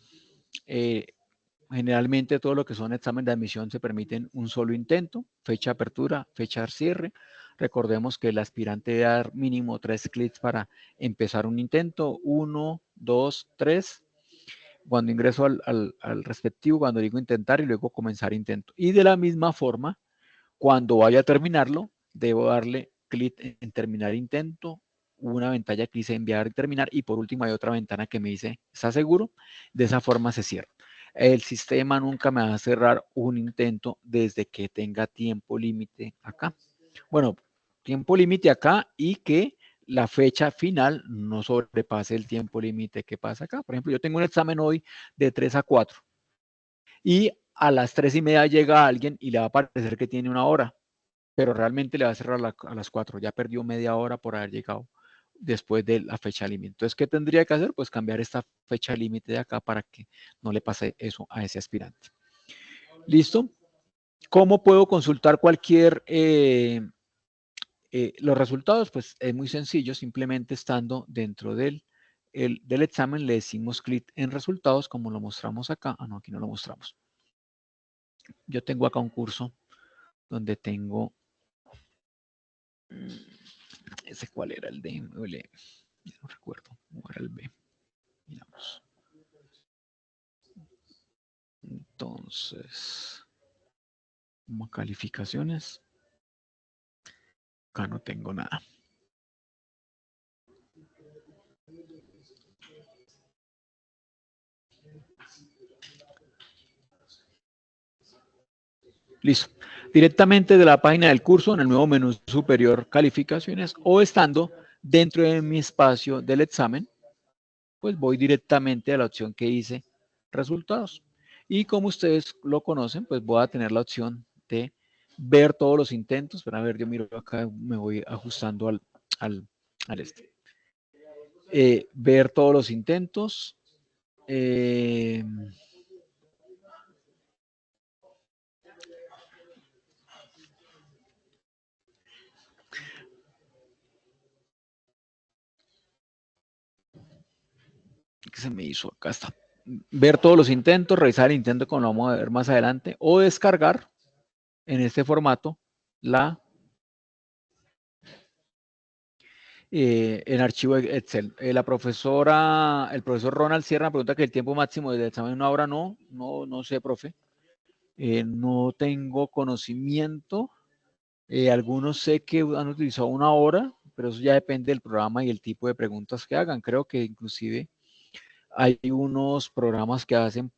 Generalmente todo lo que son exámenes de admisión se permiten un solo intento, fecha de apertura, fecha de cierre. Recordemos que el aspirante debe dar mínimo 3 clics para empezar un intento, 1, 2, 3. Cuando ingreso al respectivo, cuando digo intentar y luego comenzar intento. Y de la misma forma, cuando vaya a terminarlo, debo darle clic en terminar intento, una ventana que dice enviar y terminar, y por último hay otra ventana que me dice, ¿está seguro? De esa forma se cierra. El sistema nunca me va a cerrar un intento desde que tenga tiempo límite acá. Bueno, tiempo límite acá y que la fecha final no sobrepase el tiempo límite que pasa acá. Por ejemplo, yo tengo un examen hoy de 3 a 4 y a las 3:30 llega alguien y le va a parecer que tiene una hora, pero realmente le va a cerrar a las 4. Ya perdió media hora por haber llegado después de la fecha límite. Entonces, ¿qué tendría que hacer? Pues cambiar esta fecha límite de acá para que no le pase eso a ese aspirante. ¿Listo? ¿Cómo puedo consultar los resultados? Pues es muy sencillo, simplemente estando dentro del examen le decimos clic en resultados, como lo mostramos acá. Ah, no, aquí no lo mostramos. Yo tengo acá un curso donde tengo, ¿ese cuál era? El D, no recuerdo, ¿cómo era el B? Miramos. Entonces, como calificaciones, acá no tengo nada. Listo. Directamente de la página del curso, en el nuevo menú superior, calificaciones, o estando dentro de mi espacio del examen, pues voy directamente a la opción que dice resultados. Y como ustedes lo conocen, pues voy a tener la opción de ver todos los intentos. Pero a ver, yo miro acá, me voy ajustando al ver todos los intentos. ¿Qué se me hizo? Acá está. Ver todos los intentos, revisar el intento, como lo vamos a ver más adelante, o descargar en este formato en archivo Excel. El profesor Ronald Sierra pregunta que el tiempo máximo del examen una hora. No sé, profe. No tengo conocimiento. Algunos sé que han utilizado una hora, pero eso ya depende del programa y el tipo de preguntas que hagan. Creo que inclusive hay unos programas que hacen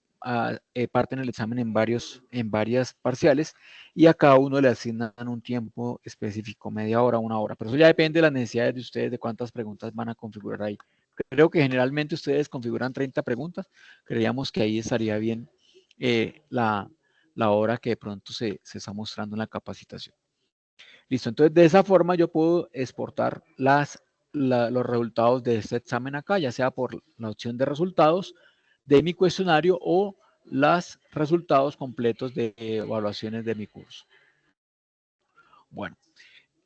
parten el examen en varias parciales y a cada uno le asignan un tiempo específico, media hora, una hora. Pero eso ya depende de las necesidades de ustedes, de cuántas preguntas van a configurar ahí. Creo que generalmente ustedes configuran 30 preguntas. Creíamos que ahí estaría bien la hora que de pronto se está mostrando en la capacitación. Listo, entonces de esa forma yo puedo exportar los resultados de este examen acá, ya sea por la opción de resultados de mi cuestionario o los resultados completos de evaluaciones de mi curso. Bueno,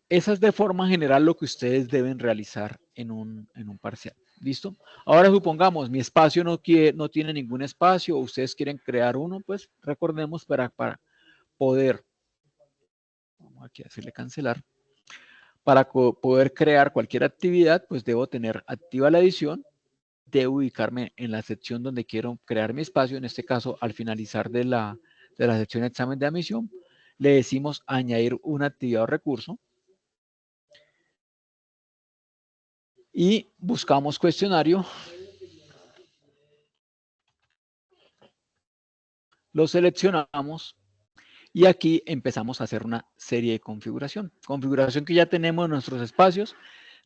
esa es de forma general lo que ustedes deben realizar en un parcial. ¿Listo? Ahora supongamos, mi espacio no tiene ningún espacio o ustedes quieren crear uno, pues recordemos para poder, vamos aquí a hacerle cancelar. Para poder crear cualquier actividad, pues debo tener activa la edición, debo ubicarme en la sección donde quiero crear mi espacio, en este caso al finalizar de la sección de examen de admisión, le decimos añadir una actividad o recurso y buscamos cuestionario, lo seleccionamos y aquí empezamos a hacer una serie de configuración que ya tenemos en nuestros espacios.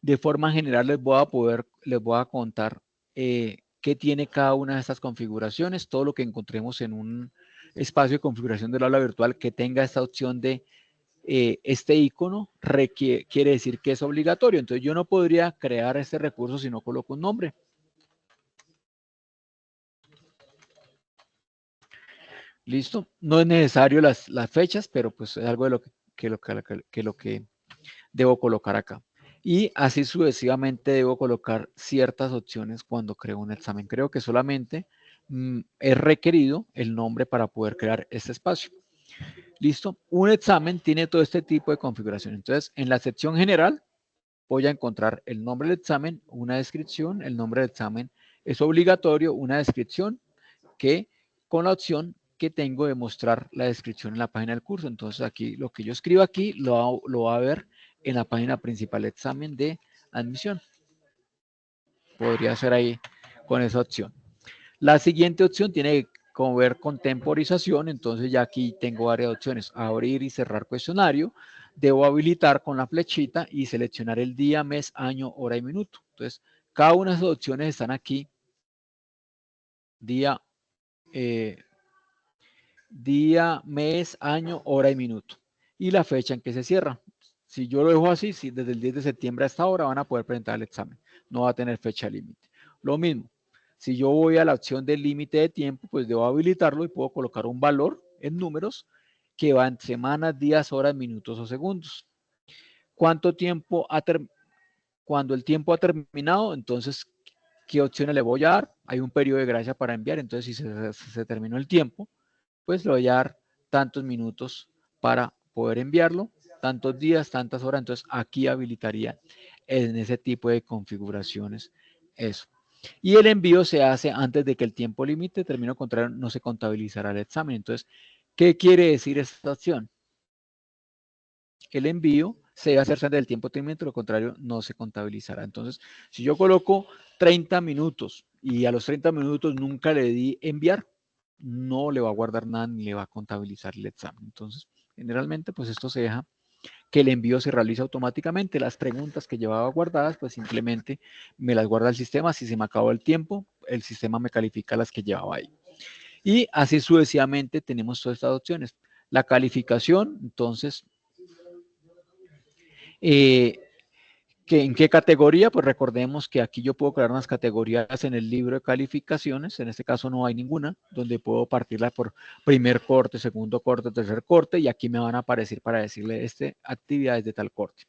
De forma general les voy a contar qué tiene cada una de estas configuraciones, todo lo que encontremos en un espacio de configuración del aula virtual que tenga esta opción de este icono quiere decir que es obligatorio. Entonces yo no podría crear este recurso si no coloco un nombre. Listo, no es necesario las fechas, pero pues es algo de lo que debo colocar acá. Y así sucesivamente debo colocar ciertas opciones cuando creo un examen. Creo que solamente es requerido el nombre para poder crear este espacio. Listo, un examen tiene todo este tipo de configuración. Entonces, en la sección general voy a encontrar el nombre del examen, una descripción, el nombre del examen es obligatorio, una descripción que con la opción que tengo de mostrar la descripción en la página del curso. Entonces aquí lo que yo escribo aquí lo va a ver en la página principal de examen de admisión. Podría ser ahí con esa opción. La siguiente opción tiene como ver con temporización, entonces ya aquí tengo varias opciones, abrir y cerrar cuestionario, debo habilitar con la flechita y seleccionar el día, mes, año, hora y minuto. Entonces, cada una de esas opciones están aquí, día, mes, año, hora y minuto. Y la fecha en que se cierra. Si yo lo dejo así, si desde el 10 de septiembre hasta ahora van a poder presentar el examen. No va a tener fecha límite. Lo mismo, si yo voy a la opción del límite de tiempo, pues debo habilitarlo y puedo colocar un valor en números que va en semanas, días, horas, minutos o segundos. ¿Cuánto tiempo cuando el tiempo ha terminado? Entonces, ¿qué opciones le voy a dar? Hay un periodo de gracia para enviar, entonces si se terminó el tiempo, pues le voy a dar tantos minutos para poder enviarlo, tantos días, tantas horas, entonces aquí habilitaría en ese tipo de configuraciones eso. Y el envío se hace antes de que el tiempo límite termine, contrario, no se contabilizará el examen. Entonces, ¿qué quiere decir esta opción? El envío se debe hacer antes del tiempo límite, lo contrario, no se contabilizará. Entonces, si yo coloco 30 minutos y a los 30 minutos nunca le di enviar, no le va a guardar nada ni le va a contabilizar el examen. Entonces, generalmente, pues esto se deja que el envío se realice automáticamente. Las preguntas que llevaba guardadas, pues simplemente me las guarda el sistema. Si se me acabó el tiempo, el sistema me califica las que llevaba ahí. Y así sucesivamente tenemos todas estas opciones. La calificación, entonces, ¿en qué categoría? Pues recordemos que aquí yo puedo crear unas categorías en el libro de calificaciones, en este caso no hay ninguna, donde puedo partirla por primer corte, segundo corte, tercer corte, y aquí me van a aparecer para decirle actividades de tal corte.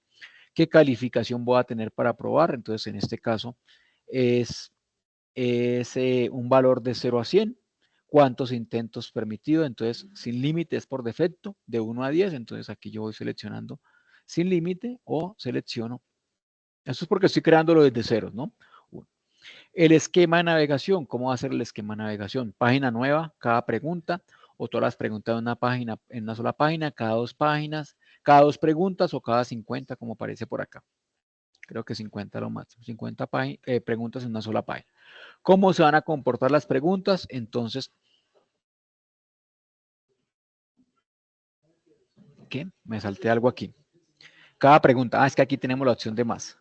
¿Qué calificación voy a tener para aprobar? Entonces, en este caso es un valor de 0 a 100. ¿Cuántos intentos permitidos? Entonces, sin límites por defecto, de 1 a 10. Entonces, aquí yo voy seleccionando sin límite o selecciono. Esto es porque estoy creándolo desde cero, ¿no? El esquema de navegación. ¿Cómo va a ser el esquema de navegación? Página nueva, cada pregunta, o todas las preguntas de una página en una sola página, cada 2 páginas, cada 2 preguntas o cada 50, como aparece por acá. Creo que 50 lo máximo, 50 preguntas en una sola página. ¿Cómo se van a comportar las preguntas? Entonces, ¿qué? Me salté algo aquí. Cada pregunta, es que aquí tenemos la opción de más.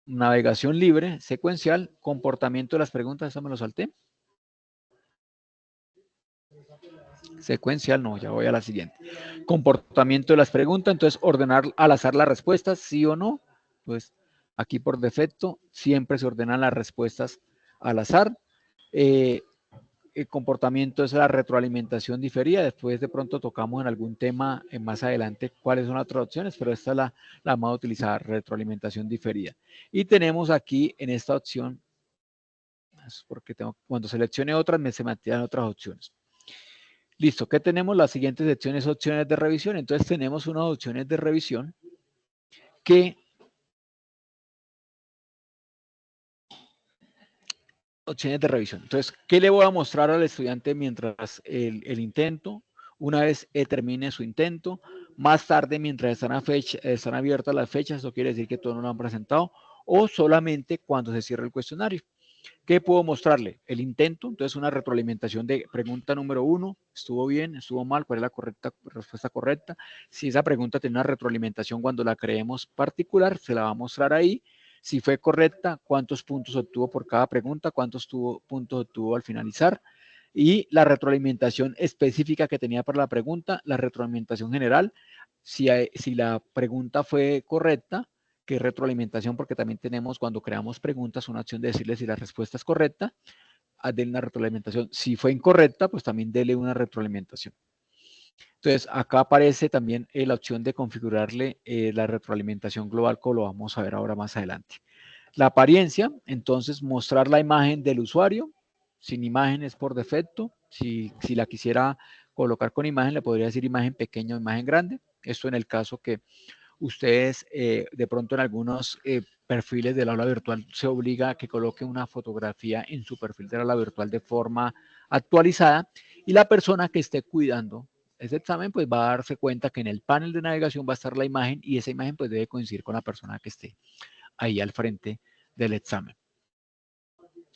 Navegación libre, secuencial, comportamiento de las preguntas, eso me lo salté. Secuencial, no, ya voy a la siguiente. Comportamiento de las preguntas, entonces ordenar al azar las respuestas, sí o no. Pues aquí por defecto siempre se ordenan las respuestas al azar. El comportamiento es la retroalimentación diferida. Después de pronto tocamos en algún tema más adelante cuáles son las otras opciones, pero esta es la más utilizada, retroalimentación diferida. Y tenemos aquí en esta opción, porque cuando seleccione otras, se me activan otras opciones. Listo, ¿qué tenemos? Las siguientes secciones, opciones de revisión. Entonces tenemos unas opciones de revisión que opciones de revisión. Entonces, ¿qué le voy a mostrar al estudiante mientras el intento? Una vez termine su intento, más tarde mientras están abiertas las fechas, eso quiere decir que todos no lo han presentado, o solamente cuando se cierre el cuestionario. ¿Qué puedo mostrarle? El intento, entonces una retroalimentación de pregunta número 1, ¿estuvo bien? ¿Estuvo mal? ¿Cuál es la respuesta correcta? Si esa pregunta tiene una retroalimentación cuando la creemos particular, se la va a mostrar ahí. Si fue correcta, cuántos puntos obtuvo por cada pregunta, cuántos puntos obtuvo al finalizar, y la retroalimentación específica que tenía para la pregunta, la retroalimentación general, si la pregunta fue correcta, que retroalimentación, porque también tenemos cuando creamos preguntas una opción de decirle si la respuesta es correcta, denle una retroalimentación. Si fue incorrecta, pues también dele una retroalimentación. Entonces, acá aparece también la opción de configurarle la retroalimentación global, como lo vamos a ver ahora más adelante. La apariencia, entonces mostrar la imagen del usuario, sin imágenes por defecto. Si la quisiera colocar con imagen, le podría decir imagen pequeña o imagen grande. Esto en el caso que ustedes de pronto en algunos perfiles del aula virtual se obliga a que coloque una fotografía en su perfil del aula virtual de forma actualizada y la persona que esté cuidando ese examen pues va a darse cuenta que en el panel de navegación va a estar la imagen y esa imagen pues debe coincidir con la persona que esté ahí al frente del examen.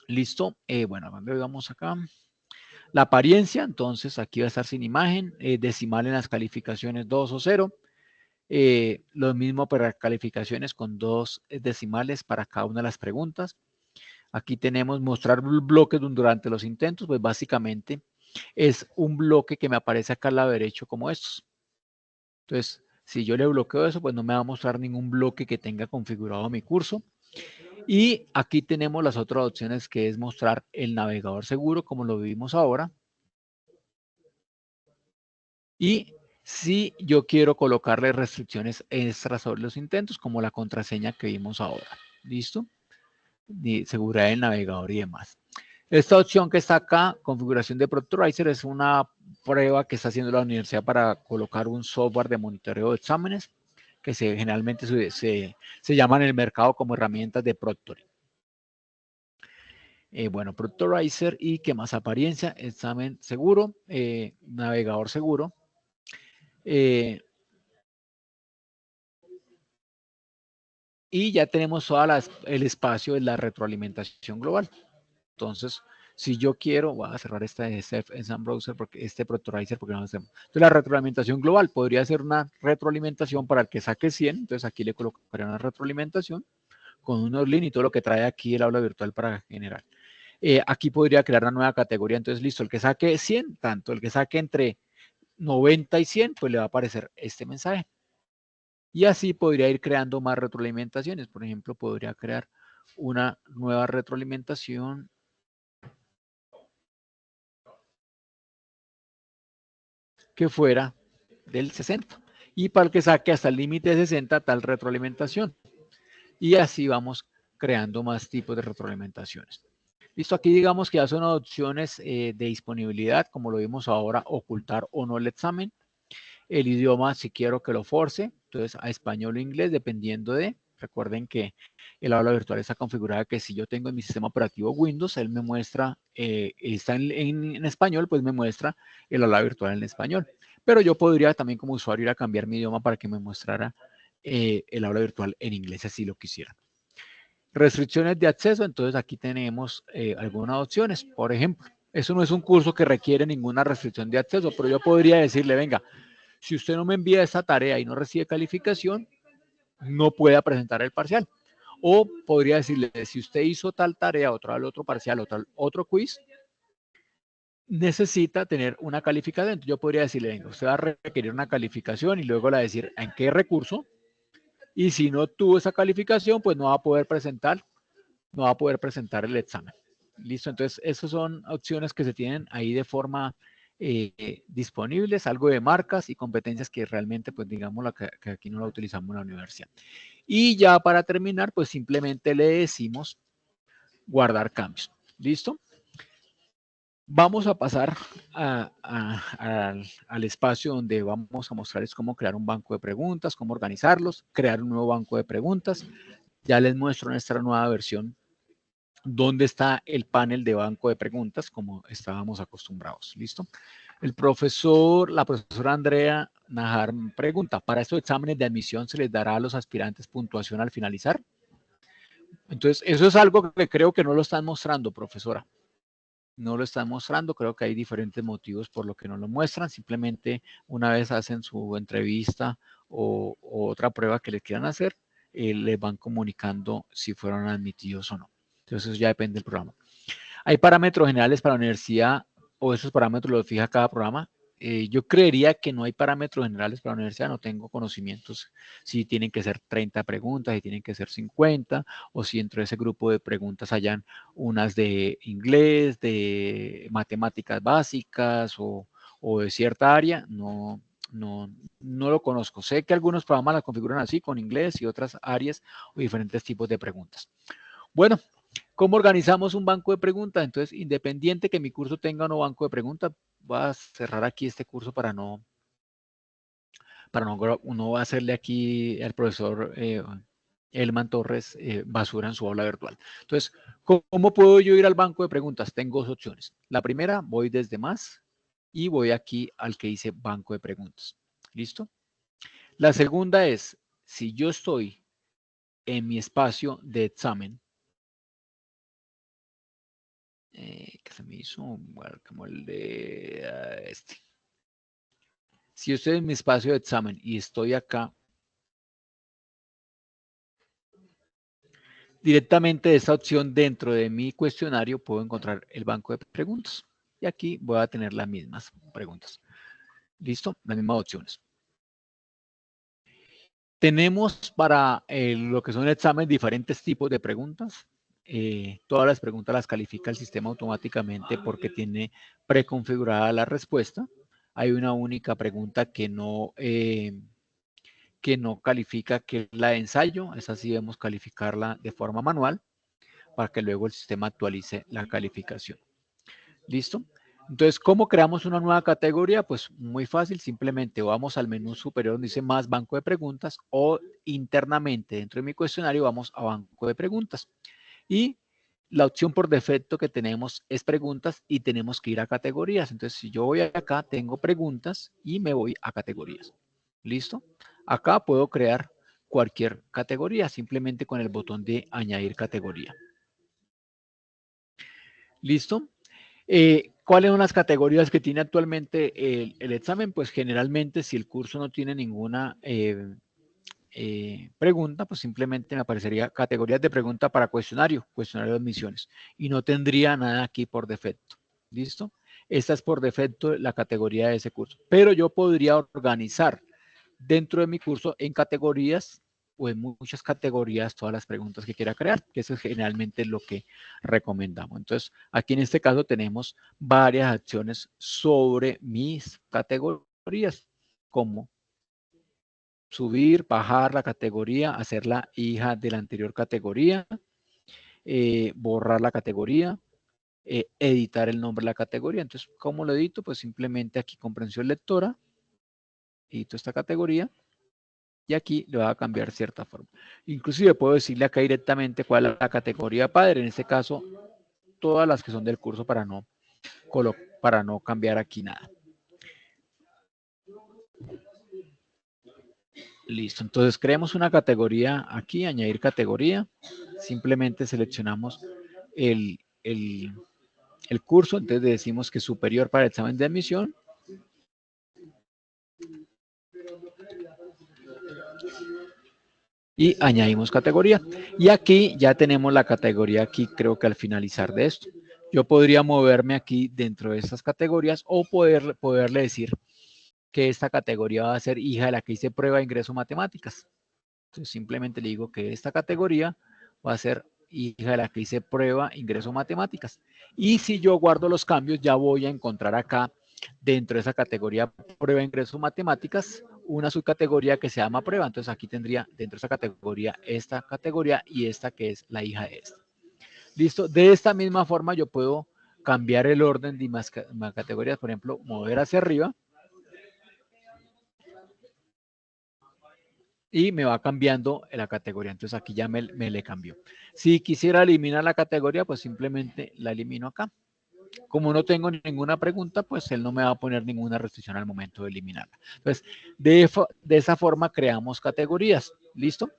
Listo, bueno, vamos acá. La apariencia, entonces aquí va a estar sin imagen, decimal en las calificaciones 2 o 0. Lo mismo para calificaciones con 2 decimales para cada una de las preguntas. Aquí tenemos mostrar bloques durante los intentos, pues básicamente es un bloque que me aparece acá al lado derecho como estos. Entonces, si yo le bloqueo eso, pues no me va a mostrar ningún bloque que tenga configurado mi curso. Y aquí tenemos las otras opciones que es mostrar el navegador seguro, como lo vimos ahora. Y si yo quiero colocarle restricciones extras sobre los intentos, como la contraseña que vimos ahora. ¿Listo? De seguridad del navegador y demás. Esta opción que está acá, configuración de Proctorizer, es una prueba que está haciendo la universidad para colocar un software de monitoreo de exámenes que generalmente se llama en el mercado como herramientas de Proctoring. Bueno, Proctorizer y qué más, apariencia, examen seguro, navegador seguro. Y ya tenemos toda el espacio de la retroalimentación global. Entonces, si yo quiero, voy a cerrar este exam browser, porque este Proctorizer, porque no lo hacemos. Entonces, la retroalimentación global podría ser una retroalimentación para el que saque 100. Entonces, aquí le colocaría una retroalimentación con unos links y todo lo que trae aquí el aula virtual para generar. Aquí podría crear una nueva categoría. Entonces, listo, el que saque 100, tanto el que saque entre 90 y 100, pues le va a aparecer este mensaje. Y así podría ir creando más retroalimentaciones. Por ejemplo, podría crear una nueva retroalimentación que fuera del 60. Y para el que saque hasta el límite de 60, tal retroalimentación. Y así vamos creando más tipos de retroalimentaciones. Listo, aquí digamos que ya son opciones de disponibilidad, como lo vimos ahora, ocultar o no el examen. El idioma, si quiero que lo force, entonces a español o inglés, dependiendo de, recuerden que el aula virtual está configurada que si yo tengo en mi sistema operativo Windows, él me muestra, está en español, pues me muestra el aula virtual en español. Pero yo podría también como usuario ir a cambiar mi idioma para que me mostrara el aula virtual en inglés, así lo quisiera. Restricciones de acceso, entonces aquí tenemos algunas opciones. Por ejemplo, eso no es un curso que requiere ninguna restricción de acceso, pero yo podría decirle, venga, si usted no me envía esta tarea y no recibe calificación, no pueda presentar el parcial. O podría decirle, si usted hizo tal tarea, otro parcial, otro quiz, necesita tener una calificación. Entonces yo podría decirle, venga, usted va a requerir una calificación y luego la decir en qué recurso. Y si no tuvo esa calificación, pues no va a poder presentar el examen. Listo, entonces esas son opciones que se tienen ahí de forma disponibles, algo de marcas y competencias que realmente, pues digamos, que aquí no la utilizamos en la universidad. Y ya para terminar, pues simplemente le decimos guardar cambios. ¿Listo? Vamos a pasar al espacio donde vamos a mostrarles cómo crear un banco de preguntas, cómo organizarlos, crear un nuevo banco de preguntas. Ya les muestro nuestra nueva versión dónde está el panel de banco de preguntas, como estábamos acostumbrados. ¿Listo? La profesora Andrea Najar pregunta, ¿para estos exámenes de admisión se les dará a los aspirantes puntuación al finalizar? Entonces, eso es algo que creo que no lo están mostrando, profesora. No lo están mostrando, creo que hay diferentes motivos por lo que no lo muestran. Simplemente una vez hacen su entrevista o otra prueba que les quieran hacer, les van comunicando si fueron admitidos o no. Entonces, eso ya depende del programa. Hay parámetros generales para la universidad o esos parámetros los fija cada programa. Yo creería que no hay parámetros generales para la universidad, no tengo conocimientos si tienen que ser 30 preguntas, si tienen que ser 50, o si dentro de ese grupo de preguntas hayan unas de inglés, de matemáticas básicas o de cierta área, no lo conozco. Sé que algunos programas las configuran así, con inglés y otras áreas o diferentes tipos de preguntas. Bueno, ¿cómo organizamos un banco de preguntas? Entonces, independiente que mi curso tenga o no banco de preguntas, voy a cerrar aquí este curso para no hacerle aquí al profesor Elman Torres basura en su aula virtual. Entonces, ¿cómo puedo yo ir al banco de preguntas? Tengo dos opciones. La primera, voy desde más y voy aquí al que dice banco de preguntas. ¿Listo? La segunda es, si yo estoy en mi espacio de examen, que se me hizo como el de este. Si yo estoy en mi espacio de examen y estoy acá, directamente de esta opción dentro de mi cuestionario puedo encontrar el banco de preguntas. Y aquí voy a tener las mismas preguntas. ¿Listo? Las mismas opciones. Tenemos para lo que son el examen diferentes tipos de preguntas. Todas las preguntas las califica el sistema automáticamente porque tiene preconfigurada la respuesta. hay una única pregunta que no califica, que es la de ensayo. Esa sí debemos calificarla de forma manual para que luego el sistema actualice la calificación. ¿Listo? Entonces, ¿cómo creamos una nueva categoría? Pues muy fácil, simplemente vamos al menú superior donde dice más banco de preguntas o internamente dentro de mi cuestionario vamos a banco de preguntas. Y la opción por defecto que tenemos es preguntas y tenemos que ir a categorías. Entonces, si yo voy acá, tengo preguntas y me voy a categorías. ¿Listo? Acá puedo crear cualquier categoría simplemente con el botón de añadir categoría. ¿Listo? ¿Cuáles son las categorías que tiene actualmente el examen? Pues generalmente si el curso no tiene ninguna pregunta, pues simplemente me aparecería categorías de pregunta para cuestionario de admisiones, y no tendría nada aquí por defecto. ¿Listo? Esta es por defecto la categoría de ese curso, pero yo podría organizar dentro de mi curso en categorías o en muchas categorías todas las preguntas que quiera crear, que eso es generalmente lo que recomendamos. Entonces, aquí en este caso tenemos varias acciones sobre mis categorías, como subir, bajar la categoría, hacerla hija de la anterior categoría, borrar la categoría, editar el nombre de la categoría. Entonces, ¿cómo lo edito? Pues simplemente aquí comprensión lectora, edito esta categoría y aquí le va a cambiar cierta forma. Inclusive puedo decirle acá directamente cuál es la categoría padre, en este caso todas las que son del curso para no cambiar aquí nada. Listo, entonces creemos una categoría aquí, añadir categoría, simplemente seleccionamos el curso, entonces decimos que es superior para el examen de admisión. Y añadimos categoría. Y aquí ya tenemos la categoría aquí, creo que al finalizar de esto. Yo podría moverme aquí dentro de estas categorías o poderle decir que esta categoría va a ser hija de la que hice prueba de ingreso matemáticas. Entonces simplemente le digo que esta categoría va a ser hija de la que hice prueba ingreso matemáticas. Y si yo guardo los cambios, ya voy a encontrar acá dentro de esa categoría prueba ingreso matemáticas una subcategoría que se llama prueba. Entonces aquí tendría dentro de esa categoría esta categoría y esta que es la hija de esta. Listo. De esta misma forma yo puedo cambiar el orden de más categorías. Por ejemplo, mover hacia arriba. Y me va cambiando la categoría. Entonces aquí ya me le cambió. Si quisiera eliminar la categoría, pues simplemente la elimino acá. Como no tengo ninguna pregunta, pues él no me va a poner ninguna restricción al momento de eliminarla. Entonces, de esa forma creamos categorías. ¿Listo?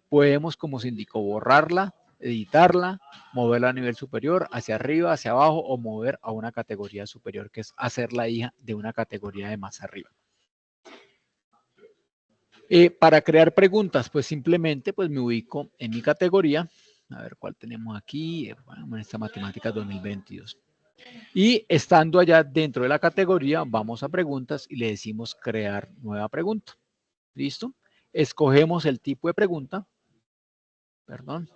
Podemos, como se indicó, borrarla, editarla, moverla a nivel superior, hacia arriba, hacia abajo, o mover a una categoría superior, que es hacerla hija de una categoría de más arriba. Para crear preguntas, pues simplemente pues me ubico en mi categoría. A ver cuál tenemos aquí. Bueno, en esta matemática 2022. Y estando allá dentro de la categoría, vamos a preguntas y le decimos crear nueva pregunta. ¿Listo? Escogemos el tipo de pregunta. Perdón.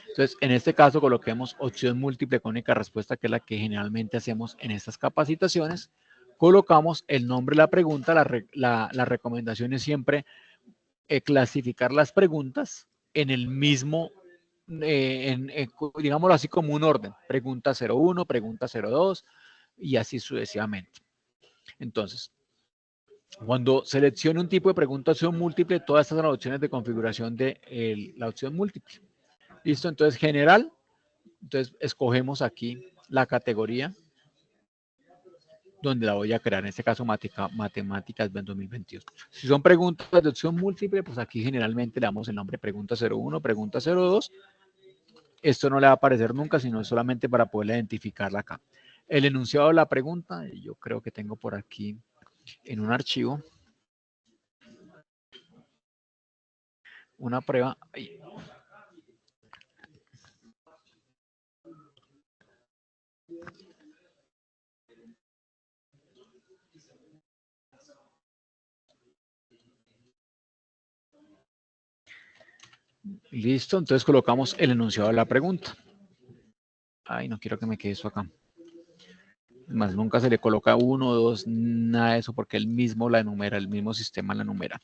Entonces, en este caso coloquemos opción múltiple con única respuesta, que es la que generalmente hacemos en estas capacitaciones. Colocamos el nombre de la pregunta. La recomendación es siempre clasificar las preguntas en el mismo, digámoslo así, como un orden. Pregunta 01, pregunta 02 y así sucesivamente. Entonces, cuando seleccione un tipo de pregunta opción múltiple, todas estas son las opciones de configuración de la opción múltiple. Listo, entonces general, entonces escogemos aquí la categoría donde la voy a crear, en este caso matemáticas 2022. Si son preguntas de opción múltiple, pues aquí generalmente le damos el nombre pregunta 01, pregunta 02. Esto no le va a aparecer nunca, sino solamente para poder identificarla acá. El enunciado de la pregunta, yo creo que tengo por aquí en un archivo una prueba. Listo, entonces colocamos el enunciado de la pregunta. Ay, no quiero que me quede eso acá. Más nunca se le coloca 1, 2, nada de eso, porque él mismo la enumera, el mismo sistema la enumera.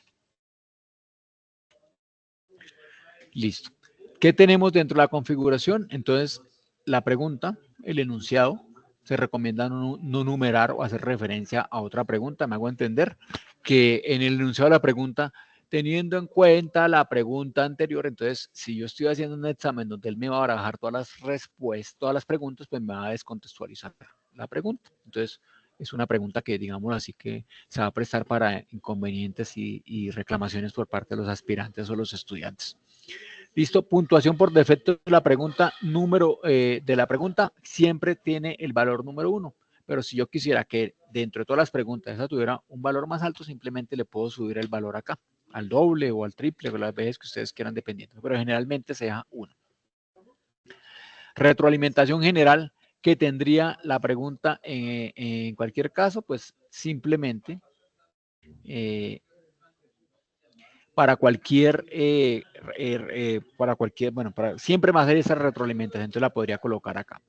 Listo. ¿Qué tenemos dentro de la configuración? Entonces, la pregunta, el enunciado, se recomienda no numerar o hacer referencia a otra pregunta. Me hago entender que en el enunciado de la pregunta, teniendo en cuenta la pregunta anterior, entonces, si yo estoy haciendo un examen donde él me va a barajar todas las respuestas, todas las preguntas, pues me va a descontextualizar la pregunta. Entonces, es una pregunta que, digamos así, que se va a prestar para inconvenientes y reclamaciones por parte de los aspirantes o los estudiantes. Listo, puntuación por defecto de la pregunta siempre tiene el valor número 1, pero si yo quisiera que dentro de todas las preguntas esa tuviera un valor más alto, simplemente le puedo subir el valor acá, al doble o al triple, o las veces que ustedes quieran dependiendo, pero generalmente se deja 1. Retroalimentación general que tendría la pregunta en cualquier caso, pues simplemente para cualquier, siempre va a ser esa retroalimentación, entonces la podría colocar acá.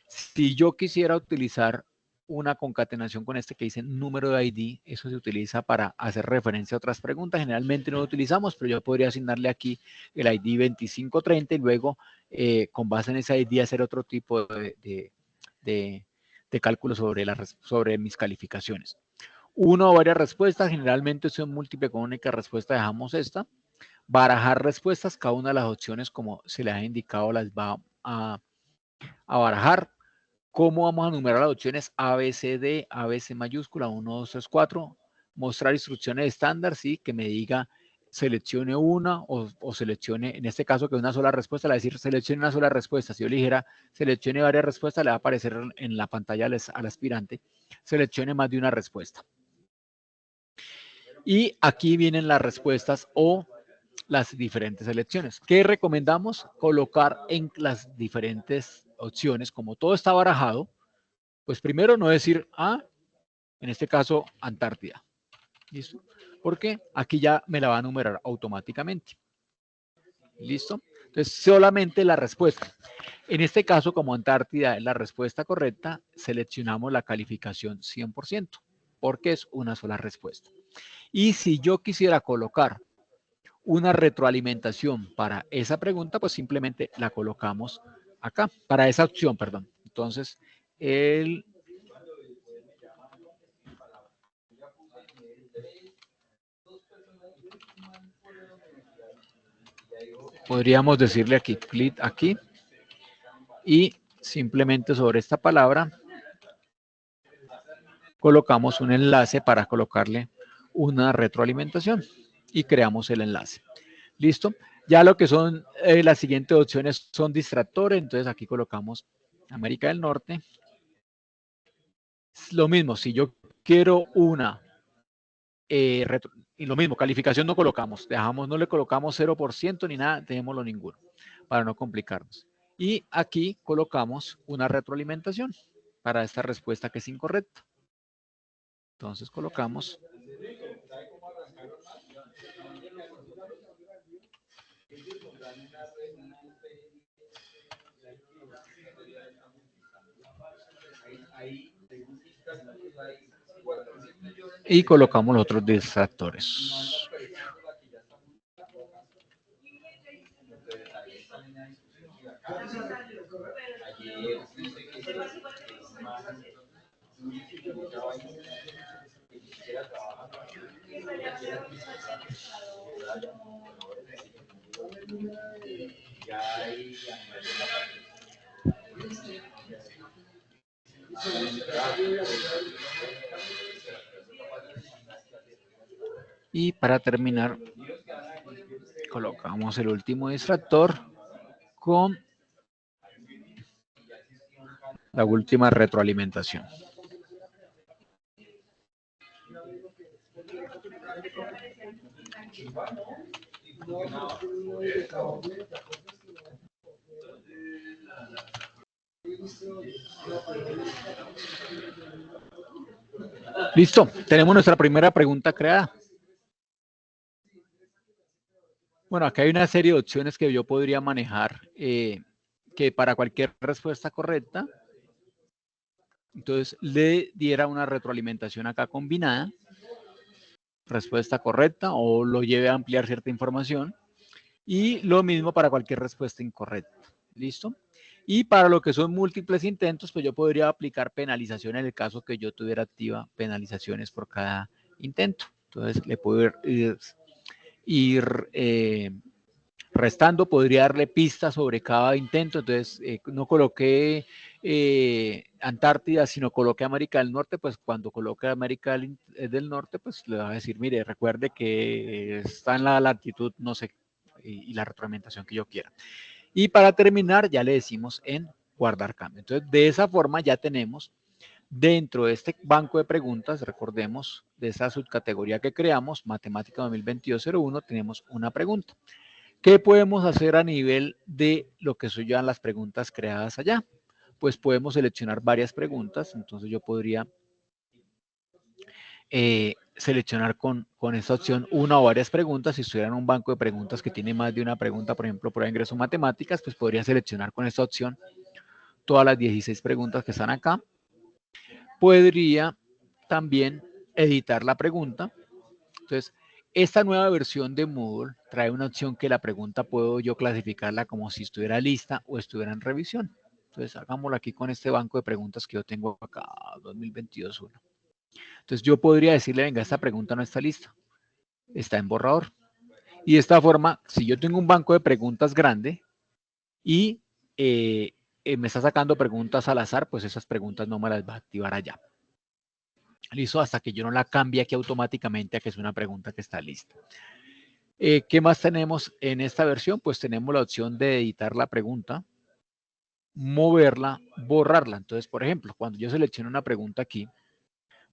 Si yo quisiera utilizar una concatenación con este que dice número de ID, eso se utiliza para hacer referencia a otras preguntas, generalmente no lo utilizamos, pero yo podría asignarle aquí el ID 2530 y luego con base en ese ID hacer otro tipo de cálculo sobre mis calificaciones. Una o varias respuestas, generalmente son múltiple con única respuesta, dejamos esta. Barajar respuestas, cada una de las opciones como se les ha indicado las va a barajar. ¿Cómo vamos a numerar las opciones? A, B, C, D, A, B, C mayúscula, 1, 2, 3, 4. Mostrar instrucciones estándar, sí, que me diga seleccione una o seleccione, en este caso que una sola respuesta, le va a decir seleccione una sola respuesta. Si yo le dijera seleccione varias respuestas, le va a aparecer en la pantalla al aspirante, seleccione más de una respuesta. Y aquí vienen las respuestas o las diferentes selecciones. ¿Qué recomendamos? Colocar en las diferentes opciones, como todo está barajado, pues primero no decir en este caso Antártida. ¿Listo? Porque aquí ya me la va a numerar automáticamente. ¿Listo? Entonces solamente la respuesta. En este caso, como Antártida es la respuesta correcta, seleccionamos la calificación 100%, porque es una sola respuesta. Y si yo quisiera colocar una retroalimentación para esa pregunta, pues simplemente la colocamos acá, para esa opción, perdón. Entonces, podríamos decirle aquí, clic aquí, y simplemente sobre esta palabra colocamos un enlace para colocarle una retroalimentación y creamos el enlace. ¿Listo? Ya lo que son las siguientes opciones son distractores, entonces aquí colocamos América del Norte. Lo mismo, si yo quiero una y lo mismo, calificación no colocamos, no le colocamos 0% ni nada, dejémoslo ninguno, para no complicarnos. Y aquí colocamos una retroalimentación para esta respuesta que es incorrecta. Entonces colocamos y colocamos los otros distractores. Y para terminar, colocamos el último distractor con la última retroalimentación. Listo, tenemos nuestra primera pregunta creada. Bueno, acá hay una serie de opciones que yo podría manejar que para cualquier respuesta correcta Entonces le diera una retroalimentación acá combinada, respuesta correcta, o lo lleve a ampliar cierta información. Y lo mismo para cualquier respuesta incorrecta. ¿Listo? Y para lo que son múltiples intentos, pues yo podría aplicar penalización en el caso que yo tuviera activa penalizaciones por cada intento. Entonces le puedo ir restando, podría darle pistas sobre cada intento. Entonces no coloqué Antártida, sino coloqué América del Norte. Pues cuando coloque América del Norte, pues le va a decir, mire, recuerde que está en la latitud, no sé, y la retroalimentación que yo quiera. Y para terminar, ya le decimos en guardar cambio. Entonces, de esa forma ya tenemos dentro de este banco de preguntas, recordemos, de esa subcategoría que creamos, Matemática 2022-01, tenemos una pregunta. ¿Qué podemos hacer a nivel de lo que son ya las preguntas creadas allá? Pues podemos seleccionar varias preguntas, entonces yo podría seleccionar con esta opción una o varias preguntas. Si estuviera en un banco de preguntas que tiene más de una pregunta, por ejemplo, por ingreso matemáticas, pues podría seleccionar con esta opción todas las 16 preguntas que están acá. Podría también editar la pregunta. Entonces, esta nueva versión de Moodle trae una opción que la pregunta puedo yo clasificarla como si estuviera lista o estuviera en revisión. Entonces, hagámoslo aquí con este banco de preguntas que yo tengo acá, 2022-1. Entonces, yo podría decirle, venga, esta pregunta no está lista, está en borrador. Y de esta forma, si yo tengo un banco de preguntas grande y me está sacando preguntas al azar, pues esas preguntas no me las va a activar allá. Listo, hasta que yo no la cambie aquí automáticamente a que es una pregunta que está lista. ¿Qué más tenemos en esta versión? Pues tenemos la opción de editar la pregunta, moverla, borrarla. Entonces, por ejemplo, cuando yo selecciono una pregunta aquí,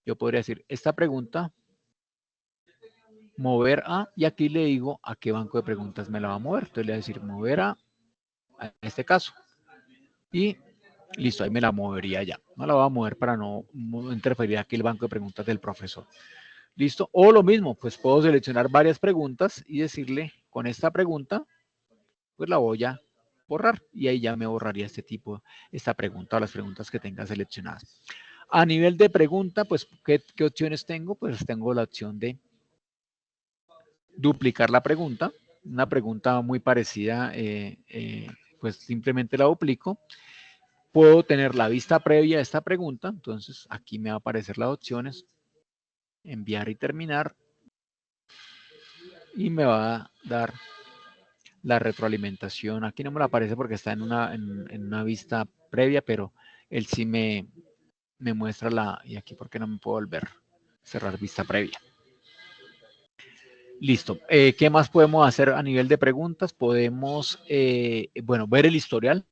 yo podría decir, esta pregunta, mover a, y aquí le digo a qué banco de preguntas me la va a mover. Entonces le voy a decir, mover a este caso. Y listo, ahí me la movería ya. No la voy a mover para no interferir aquí el banco de preguntas del profesor. Listo. O lo mismo, pues puedo seleccionar varias preguntas y decirle, con esta pregunta, pues la voy a borrar. Y ahí ya me borraría esta pregunta o las preguntas que tenga seleccionadas. A nivel de pregunta, pues, ¿qué opciones tengo? Pues tengo la opción de duplicar la pregunta. Una pregunta muy parecida, pues simplemente la duplico. Puedo tener la vista previa a esta pregunta, entonces aquí me va a aparecer las opciones, enviar y terminar, y me va a dar la retroalimentación. Aquí no me la aparece porque está en una vista previa, pero él sí me muestra y aquí porque no me puedo volver a cerrar vista previa. Listo. ¿Qué más podemos hacer a nivel de preguntas? Podemos, bueno, ver el historial.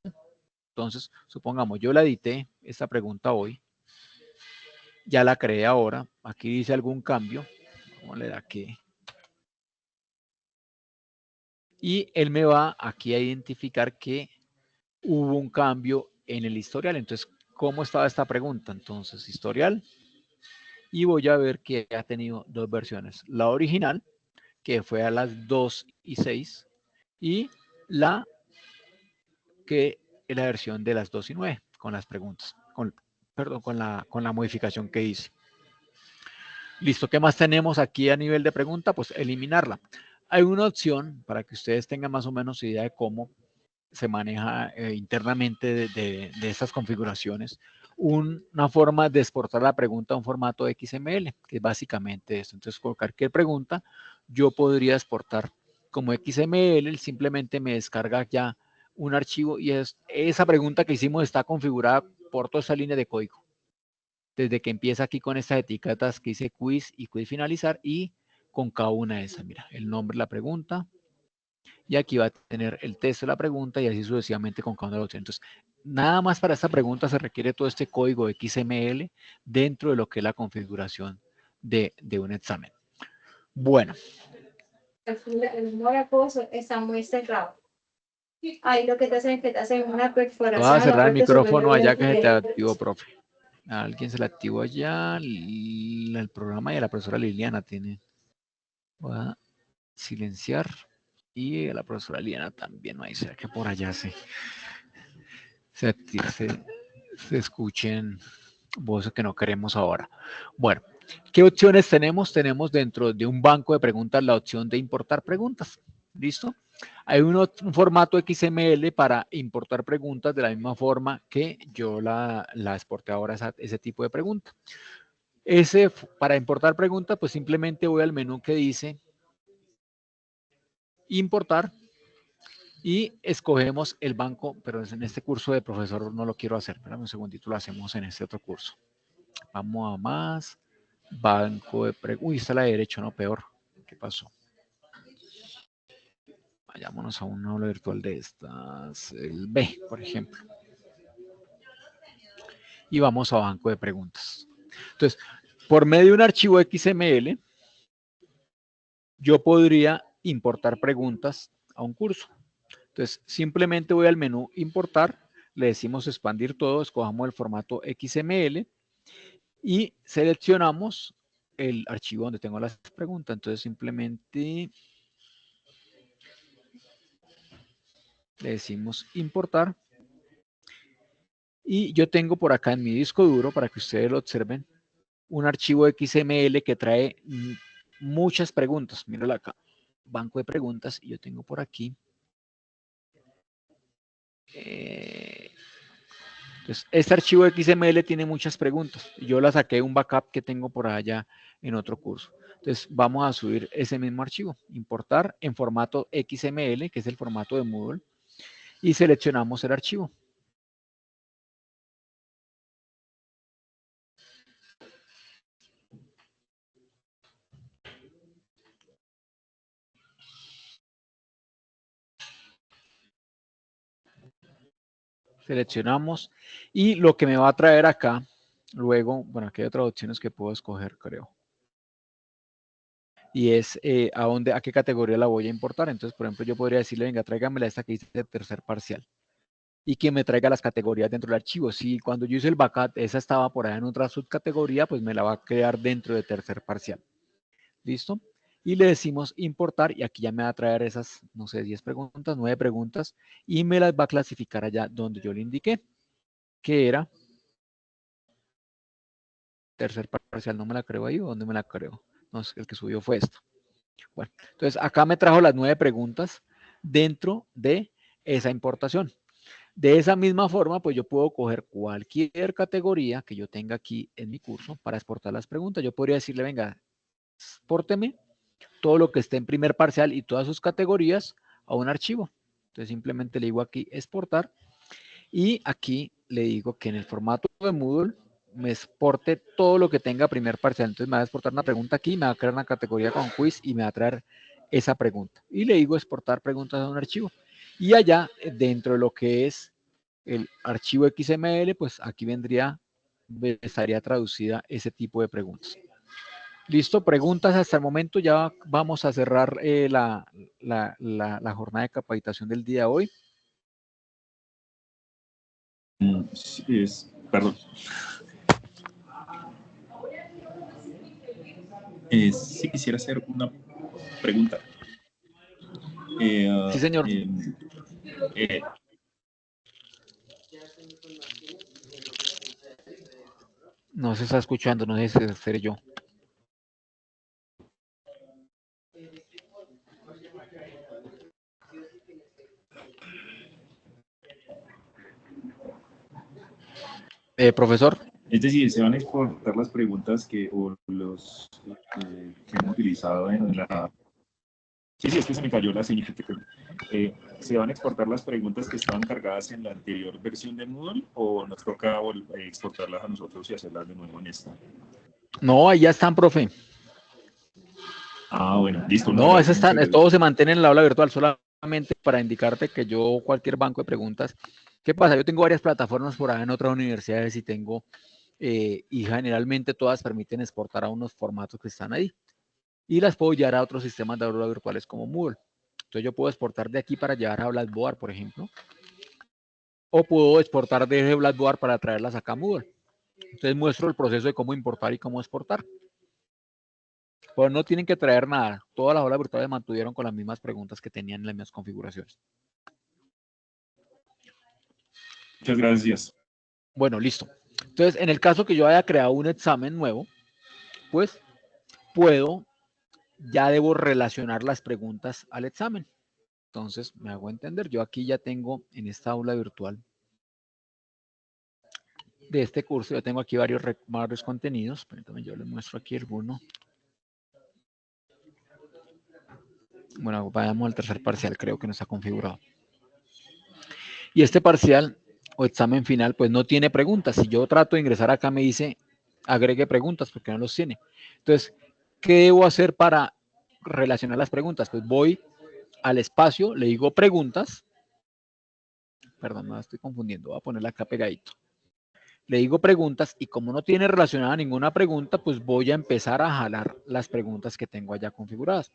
Entonces, supongamos, yo la edité esta pregunta hoy. Ya la creé ahora. Aquí dice algún cambio. Vamos a leer aquí. Y él me va aquí a identificar que hubo un cambio en el historial. Entonces, ¿cómo estaba esta pregunta? Entonces, historial. Y voy a ver que ha tenido dos versiones. La original, que fue a las 2:06, y la que es la versión de las 2:09, con las preguntas. Perdón, con la modificación que hice. Listo, ¿qué más tenemos aquí a nivel de pregunta? Pues eliminarla. Hay una opción para que ustedes tengan más o menos idea de cómo se maneja internamente de estas configuraciones, una forma de exportar la pregunta a un formato XML, que es básicamente esto. Entonces, por cualquier pregunta, yo podría exportar como XML, simplemente me descarga ya un archivo y esa pregunta que hicimos está configurada por toda esa línea de código. Desde que empieza aquí con estas etiquetas que dice quiz y quiz finalizar y con cada una de esas, mira, el nombre de la pregunta, y aquí va a tener el texto de la pregunta y así sucesivamente con cada una de las opciones. Entonces, nada más para esta pregunta se requiere todo este código XML dentro de lo que es la configuración de un examen. Bueno. El moracoso está muy cerrado. Ahí lo que te hacen es que te hacen una perforación. Vas a cerrar el micrófono allá que se te activó, profe. A alguien se le activó allá el programa y a la profesora Liliana tiene. Voy a silenciar. Y a la profesora Liliana también, no hay sea que por allá se escuchen Eso que no queremos ahora. Bueno, ¿qué opciones tenemos? Tenemos dentro de un banco de preguntas la opción de importar preguntas. ¿Listo? Hay un formato XML para importar preguntas de la misma forma que yo la exporté ahora ese tipo de pregunta. Para importar preguntas, pues simplemente voy al menú que dice importar y escogemos el banco, pero en este curso de profesor no lo quiero hacer. Espérame un segundito, lo hacemos en este otro curso. Vamos a más. Banco de preguntas. Uy, está a la derecha, no, peor. ¿Qué pasó? Vayámonos a un aula virtual de estas. El B, por ejemplo. Y vamos a banco de preguntas. Entonces, por medio de un archivo XML, yo podría importar preguntas a un curso. Entonces, simplemente voy al menú importar, le decimos expandir todo, escojamos el formato XML y seleccionamos el archivo donde tengo las preguntas. Entonces, simplemente le decimos importar. Y yo tengo por acá en mi disco duro, para que ustedes lo observen, un archivo XML que trae muchas preguntas. Míralo acá, banco de preguntas, y yo tengo por aquí. Entonces, este archivo XML tiene muchas preguntas. Yo la saqué de un backup que tengo por allá en otro curso. Entonces, vamos a subir ese mismo archivo, importar en formato XML, que es el formato de Moodle, y seleccionamos el archivo. Seleccionamos y lo que me va a traer acá, luego, bueno, aquí hay otras opciones que puedo escoger, creo. Y es a qué categoría la voy a importar. Entonces, por ejemplo, yo podría decirle, venga, tráigamela esta que dice tercer parcial. Y que me traiga las categorías dentro del archivo. Si cuando yo hice el backup, esa estaba por allá en otra subcategoría, pues me la va a crear dentro de tercer parcial. ¿Listo? Y le decimos importar y aquí ya me va a traer esas, no sé, 10 preguntas, 9 preguntas y me las va a clasificar allá donde yo le indiqué, que era tercer parcial. No me la creo ahí, ¿o dónde me la creo? No, el que subió fue esto. Bueno, entonces acá me trajo las 9 preguntas dentro de esa importación. De esa misma forma, pues yo puedo coger cualquier categoría que yo tenga aquí en mi curso para exportar las preguntas. Yo podría decirle, venga, expórteme todo lo que esté en primer parcial y todas sus categorías a un archivo. Entonces simplemente le digo aquí exportar y aquí le digo que en el formato de Moodle me exporte todo lo que tenga primer parcial. Entonces me va a exportar una pregunta aquí, me va a crear una categoría con quiz y me va a traer esa pregunta. Y le digo exportar preguntas a un archivo. Y allá, dentro de lo que es el archivo XML, pues aquí estaría traducida ese tipo de preguntas. Listo, preguntas hasta el momento. Ya vamos a cerrar la jornada de capacitación del día de hoy. Sí, perdón. Sí quisiera hacer una pregunta. Sí, señor. No se está escuchando, no sé si es ser yo. Profesor. Es decir, se van a exportar las preguntas o los que hemos utilizado en la... Sí, es que se me cayó la señal. ¿Se van a exportar las preguntas que estaban cargadas en la anterior versión de Moodle o nos toca exportarlas a nosotros y hacerlas de nuevo en esta? No, ahí ya están, profe. Ah, bueno, listo. No, esas están, todo se mantiene en el aula virtual, solamente para indicarte que yo cualquier banco de preguntas. ¿Qué pasa? Yo tengo varias plataformas por ahí en otras universidades y tengo, y generalmente todas permiten exportar a unos formatos que están ahí. Y las puedo llevar a otros sistemas de aula virtuales como Moodle. Entonces yo puedo exportar de aquí para llevar a Blackboard, por ejemplo. O puedo exportar desde Blackboard para traerlas acá a Moodle. Entonces muestro el proceso de cómo importar y cómo exportar. Pues no tienen que traer nada. Todas las aulas virtuales mantuvieron con las mismas preguntas que tenían en las mismas configuraciones. Muchas gracias. Bueno, listo. Entonces, en el caso que yo haya creado un examen nuevo, pues ya debo relacionar las preguntas al examen. Entonces, me hago entender, yo aquí ya tengo en esta aula virtual de este curso, ya tengo aquí varios contenidos. Permítanme, yo les muestro aquí alguno. Bueno, vayamos al tercer parcial, creo que no está configurado. Y este parcial o examen final, pues no tiene preguntas. Si yo trato de ingresar acá, me dice, agregue preguntas, porque no los tiene. Entonces, ¿qué debo hacer para relacionar las preguntas? Pues voy al espacio, le digo preguntas. Perdón, me estoy confundiendo, voy a ponerla acá pegadito. Le digo preguntas y como no tiene relacionada ninguna pregunta, pues voy a empezar a jalar las preguntas que tengo allá configuradas.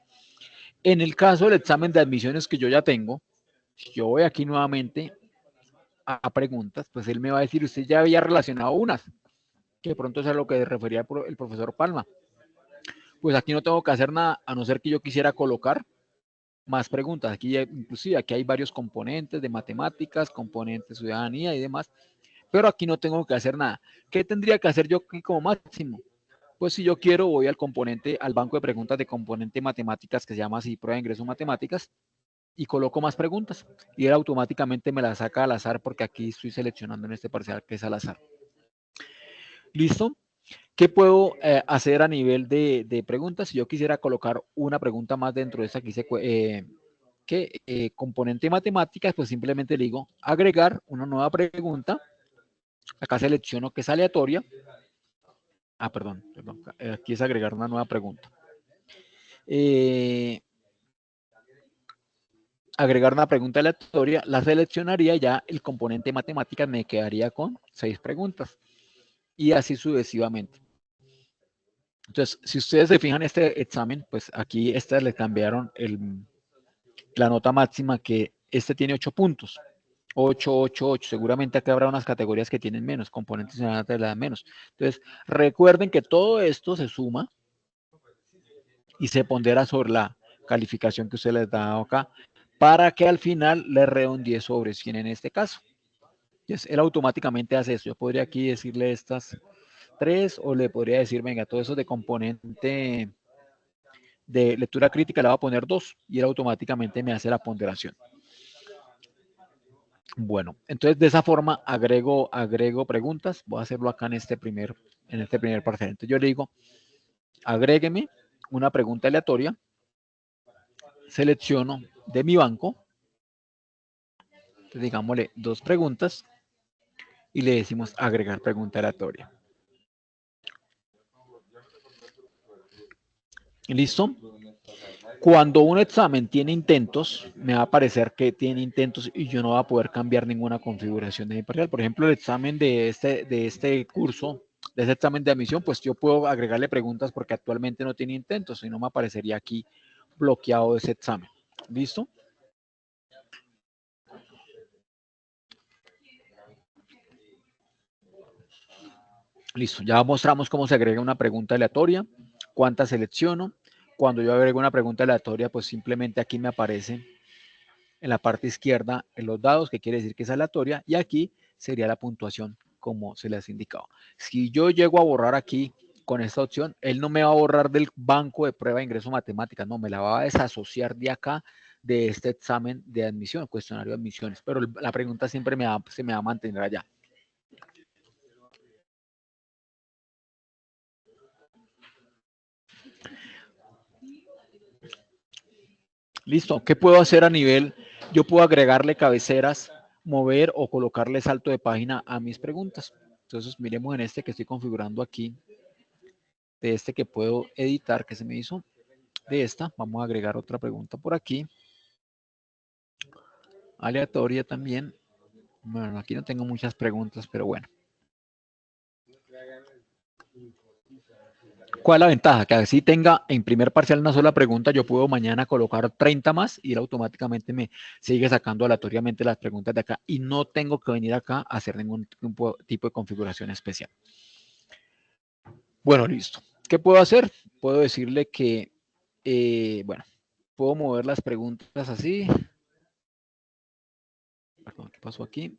En el caso del examen de admisiones que yo ya tengo, yo voy aquí nuevamente a preguntas, pues él me va a decir, usted ya había relacionado unas, que de pronto es a lo que refería el profesor Palma. Pues aquí no tengo que hacer nada, a no ser que yo quisiera colocar más preguntas. Aquí inclusive aquí hay varios componentes de matemáticas, componentes de ciudadanía y demás, pero aquí no tengo que hacer nada. ¿Qué tendría que hacer yo aquí como máximo? Pues si yo quiero, voy al banco de preguntas de componente matemáticas que se llama así, prueba de ingreso matemáticas, y coloco más preguntas. Y él automáticamente me las saca al azar porque aquí estoy seleccionando en este parcial que es al azar. ¿Listo? ¿Qué puedo hacer a nivel de preguntas? Si yo quisiera colocar una pregunta más dentro de esa que hice, componente matemáticas, pues simplemente le digo agregar una nueva pregunta. Acá selecciono que es aleatoria. Perdón, aquí es agregar una nueva pregunta. Agregar una pregunta aleatoria, la seleccionaría, ya el componente matemáticas me quedaría con 6 preguntas y así sucesivamente. Entonces, si ustedes se fijan este examen, pues aquí estas le cambiaron la nota máxima, que este tiene 8 puntos. 8, 8, 8. Seguramente acá habrá unas categorías que tienen menos, componentes se van a tener menos. Entonces, recuerden que todo esto se suma y se pondera sobre la calificación que usted les da acá, para que al final le redondee sobre 100 en este caso. Entonces, él automáticamente hace eso. Yo podría aquí decirle estas 3 o le podría decir, venga, todo eso de componente de lectura crítica le voy a poner 2 y él automáticamente me hace la ponderación. Bueno, entonces de esa forma agrego preguntas. Voy a hacerlo acá en este primer parcial. Entonces yo le digo, agrégueme una pregunta aleatoria, selecciono de mi banco, entonces digámosle 2 preguntas y le decimos agregar pregunta aleatoria. ¿Listo? Cuando un examen tiene intentos, me va a aparecer que tiene intentos y yo no voy a poder cambiar ninguna configuración de mi parcial. Por ejemplo, el examen de este curso, de ese examen de admisión, pues yo puedo agregarle preguntas porque actualmente no tiene intentos y no me aparecería aquí bloqueado ese examen. ¿Listo? Listo, ya mostramos cómo se agrega una pregunta aleatoria, cuántas selecciono. Cuando yo agrego una pregunta aleatoria, pues simplemente aquí me aparece en la parte izquierda en los dados, que quiere decir que es aleatoria, y aquí sería la puntuación como se les ha indicado. Si yo llego a borrar aquí con esta opción, él no me va a borrar del banco de prueba de ingreso matemáticas, no, me la va a desasociar de acá, de este examen de admisión, cuestionario de admisiones, pero la pregunta siempre se me va a mantener allá. Listo, ¿qué puedo hacer a nivel? Yo puedo agregarle cabeceras, mover o colocarle salto de página a mis preguntas. Entonces, miremos en este que estoy configurando aquí, de este que puedo editar, que se me hizo, de esta. Vamos a agregar otra pregunta por aquí. Aleatoria también. Bueno, aquí no tengo muchas preguntas, pero bueno. ¿Cuál es la ventaja? Que así tenga en primer parcial una sola pregunta, yo puedo mañana colocar 30 más y él automáticamente me sigue sacando aleatoriamente las preguntas de acá y no tengo que venir acá a hacer ningún tipo de configuración especial. Bueno, listo. ¿Qué puedo hacer? Puedo decirle que, bueno, puedo mover las preguntas así. Perdón, ¿qué pasó aquí?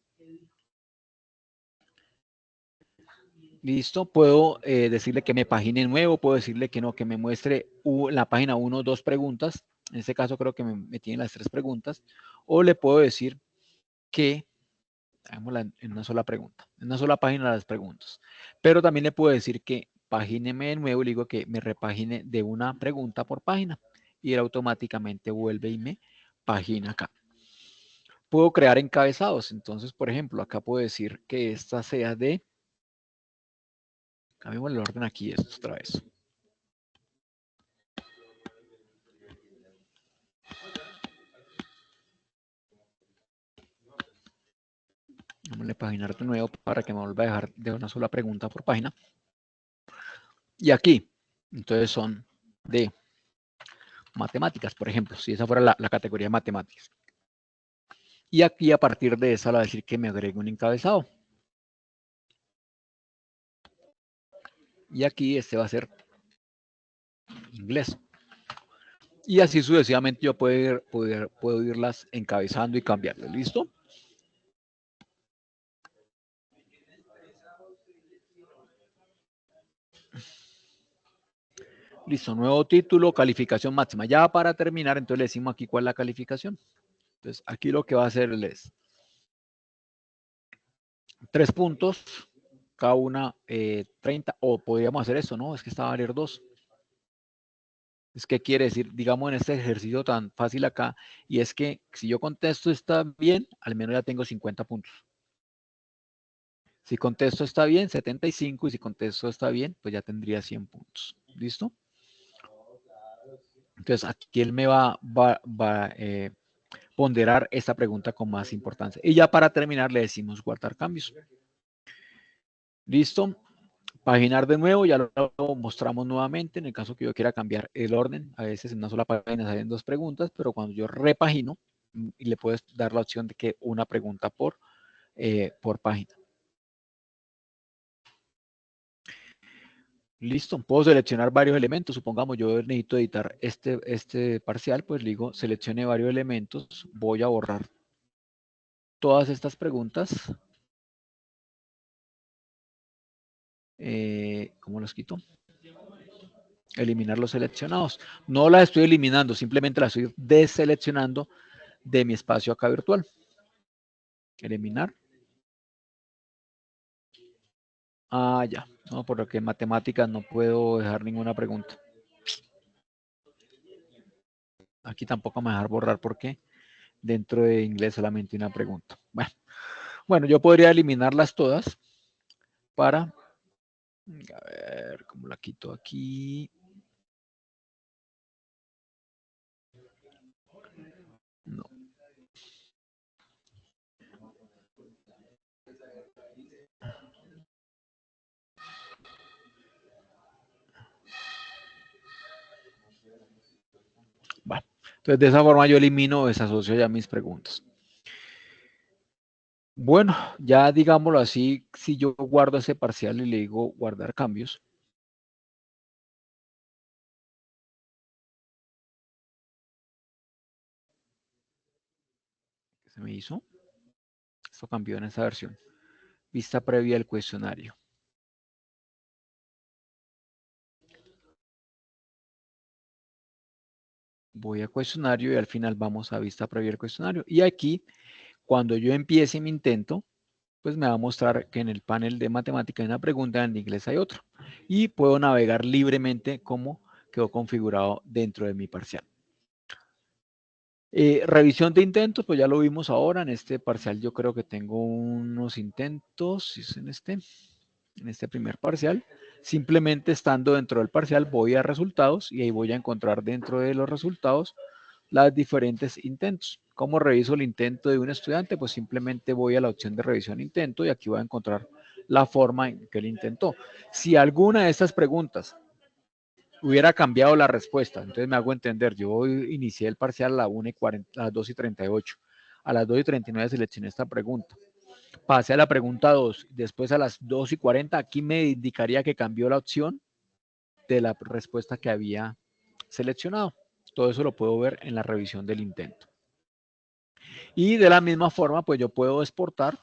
Listo, puedo decirle que me pagine nuevo, puedo decirle que no, que me muestre la página 1 2 preguntas. En este caso creo que me tiene las 3 preguntas. O le puedo decir que, hagámosla en una sola pregunta, en una sola página las preguntas. Pero también le puedo decir que pagíneme de nuevo y le digo que me repagine de una pregunta por página. Y él automáticamente vuelve y me pagina acá. Puedo crear encabezados. Entonces, por ejemplo, acá puedo decir que esta sea de... Cambiemos el orden aquí, esto otra vez. Vamos a paginar de nuevo para que me vuelva a dejar de una sola pregunta por página. Y aquí, entonces son de matemáticas, por ejemplo, si esa fuera la categoría de matemáticas. Y aquí a partir de esa le va a decir que me agregue un encabezado. Y aquí este va a ser inglés. Y así sucesivamente yo puedo irlas encabezando y cambiarlas. ¿Listo? Listo, nuevo título, calificación máxima. Ya para terminar, entonces le decimos aquí cuál es la calificación. Entonces aquí lo que va a hacer es 3 puntos, cada una 30, o podríamos hacer eso, ¿no? Es que esta va a valer 2. Es que quiere decir, digamos, en este ejercicio tan fácil acá, y es que si yo contesto está bien, al menos ya tengo 50 puntos. Si contesto está bien, 75, y si contesto está bien, pues ya tendría 100 puntos. ¿Listo? Entonces aquí él me va a ponderar esta pregunta con más importancia. Y ya para terminar le decimos guardar cambios. ¿Listo? Paginar de nuevo, ya lo mostramos nuevamente. En el caso que yo quiera cambiar el orden, a veces en una sola página salen 2 preguntas, pero cuando yo repagino, y le puedes dar la opción de que una pregunta por página. Listo, puedo seleccionar varios elementos. Supongamos yo necesito editar este parcial, pues le digo seleccione varios elementos. Voy a borrar todas estas preguntas. ¿Cómo los quito? Eliminar los seleccionados. No las estoy eliminando, simplemente las estoy deseleccionando de mi espacio acá virtual. Eliminar. Ah, ya. No, por lo que en matemáticas no puedo dejar ninguna pregunta. Aquí tampoco me dejar borrar porque dentro de inglés solamente una pregunta. Bueno, yo podría eliminarlas todas para, a ver, ¿cómo la quito aquí? No. Bueno, entonces de esa forma yo elimino, desasocio ya mis preguntas. Bueno, ya digámoslo así, si yo guardo ese parcial y le digo guardar cambios. ¿Qué se me hizo? Esto cambió en esta versión. Vista previa del cuestionario. Voy a cuestionario y al final vamos a vista previa del cuestionario. Y aquí, cuando yo empiece mi intento, pues me va a mostrar que en el panel de matemática hay una pregunta, en inglés hay otra. Y puedo navegar libremente como quedó configurado dentro de mi parcial. Revisión de intentos, pues ya lo vimos ahora. En este parcial yo creo que tengo unos intentos, si es en este primer parcial. Simplemente estando dentro del parcial voy a resultados y ahí voy a encontrar dentro de los resultados las diferentes intentos. ¿Cómo reviso el intento de un estudiante? Pues simplemente voy a la opción de revisión intento y aquí voy a encontrar la forma en que él intentó. Si alguna de estas preguntas hubiera cambiado la respuesta, entonces me hago entender, yo inicié el parcial a las 2 y 38, a las 2 y 39 seleccioné esta pregunta, pasé a la pregunta 2, después a las 2 y 40, aquí me indicaría que cambió la opción de la respuesta que había seleccionado. Todo eso lo puedo ver en la revisión del intento. Y de la misma forma, pues yo puedo exportar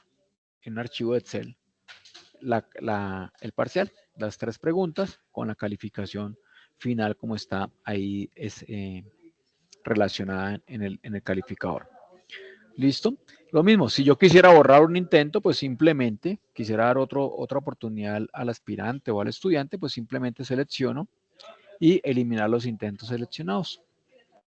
en un archivo de Excel el parcial, las 3 preguntas con la calificación final como está ahí es relacionada en el calificador. ¿Listo? Lo mismo, si yo quisiera borrar un intento, pues simplemente quisiera dar otra oportunidad al aspirante o al estudiante, pues simplemente selecciono y eliminar los intentos seleccionados.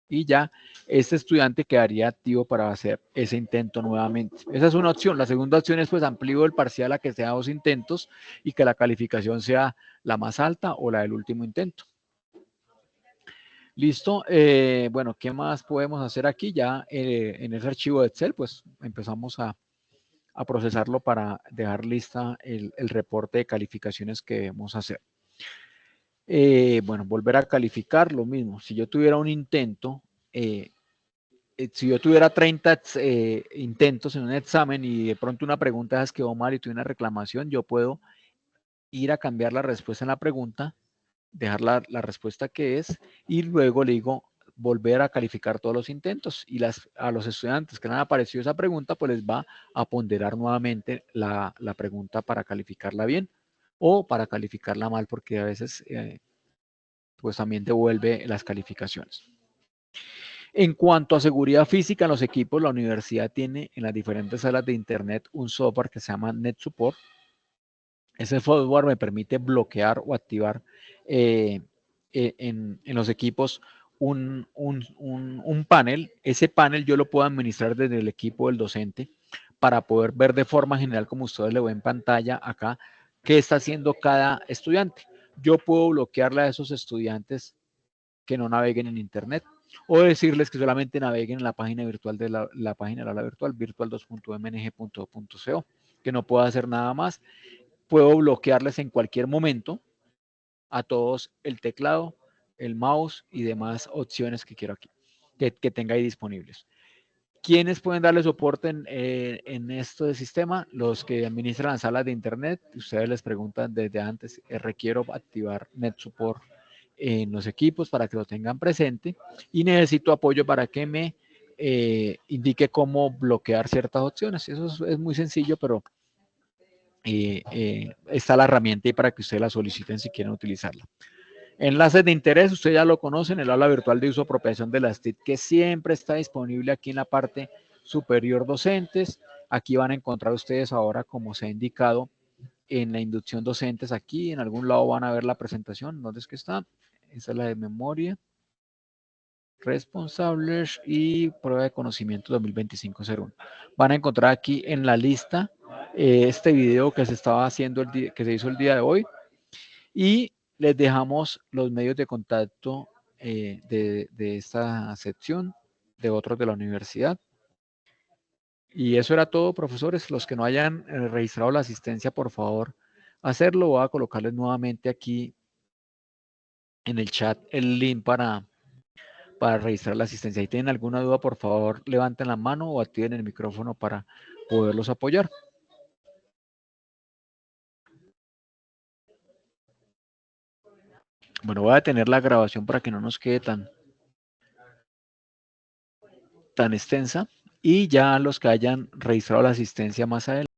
Y ya este estudiante quedaría activo para hacer ese intento nuevamente. Esa es una opción. La segunda opción es pues amplío el parcial a que sea 2 intentos y que la calificación sea la más alta o la del último intento. Listo. Bueno, ¿qué más podemos hacer aquí? Ya en ese archivo de Excel, pues empezamos a procesarlo para dejar lista el reporte de calificaciones que debemos hacer. Bueno, volver a calificar, lo mismo. Si yo tuviera un intento, si yo tuviera 30 intentos en un examen y de pronto una pregunta es quedó mal y tuve una reclamación, yo puedo ir a cambiar la respuesta en la pregunta, dejar la respuesta que es y luego le digo volver a calificar todos los intentos y a los estudiantes que le han aparecido esa pregunta, pues les va a ponderar nuevamente la pregunta para calificarla bien o para calificarla mal, porque a veces pues también devuelve las calificaciones. En cuanto a seguridad física en los equipos, la universidad tiene en las diferentes salas de internet un software que se llama NetSupport. Ese software me permite bloquear o activar en los equipos un panel. Ese panel yo lo puedo administrar desde el equipo del docente para poder ver de forma general, como ustedes le ven en pantalla acá, qué está haciendo cada estudiante. Yo puedo bloquearle a esos estudiantes que no naveguen en internet o decirles que solamente naveguen en la página virtual de la página del aula virtual, virtual2.mng.co, que no puedo hacer nada más. Puedo bloquearles en cualquier momento a todos el teclado, el mouse y demás opciones que quiero aquí, que tenga ahí disponibles. ¿Quiénes pueden darle soporte en esto de sistema? Los que administran las salas de internet. Ustedes les preguntan desde antes, requiero activar NetSupport en los equipos para que lo tengan presente y necesito apoyo para que me indique cómo bloquear ciertas opciones. Eso es muy sencillo, pero está la herramienta y para que ustedes la soliciten si quieren utilizarla. Enlaces de interés, ustedes ya lo conocen, el aula virtual de uso y apropiación de las TIC, que siempre está disponible aquí en la parte superior docentes. Aquí van a encontrar ustedes ahora, como se ha indicado, en la inducción docentes, aquí en algún lado van a ver la presentación. ¿Dónde es que está? Esa es la de memoria. Responsables y prueba de conocimiento 2025-01. Van a encontrar aquí en la lista este video que se estaba haciendo, que se hizo el día de hoy. Y les dejamos los medios de contacto de esta sección, de otros de la universidad. Y eso era todo, profesores. Los que no hayan registrado la asistencia, por favor, hacerlo. Voy a colocarles nuevamente aquí en el chat el link para registrar la asistencia. Si tienen alguna duda, por favor, levanten la mano o activen el micrófono para poderlos apoyar. Bueno, voy a detener la grabación para que no nos quede tan extensa y ya los que hayan registrado la asistencia más adelante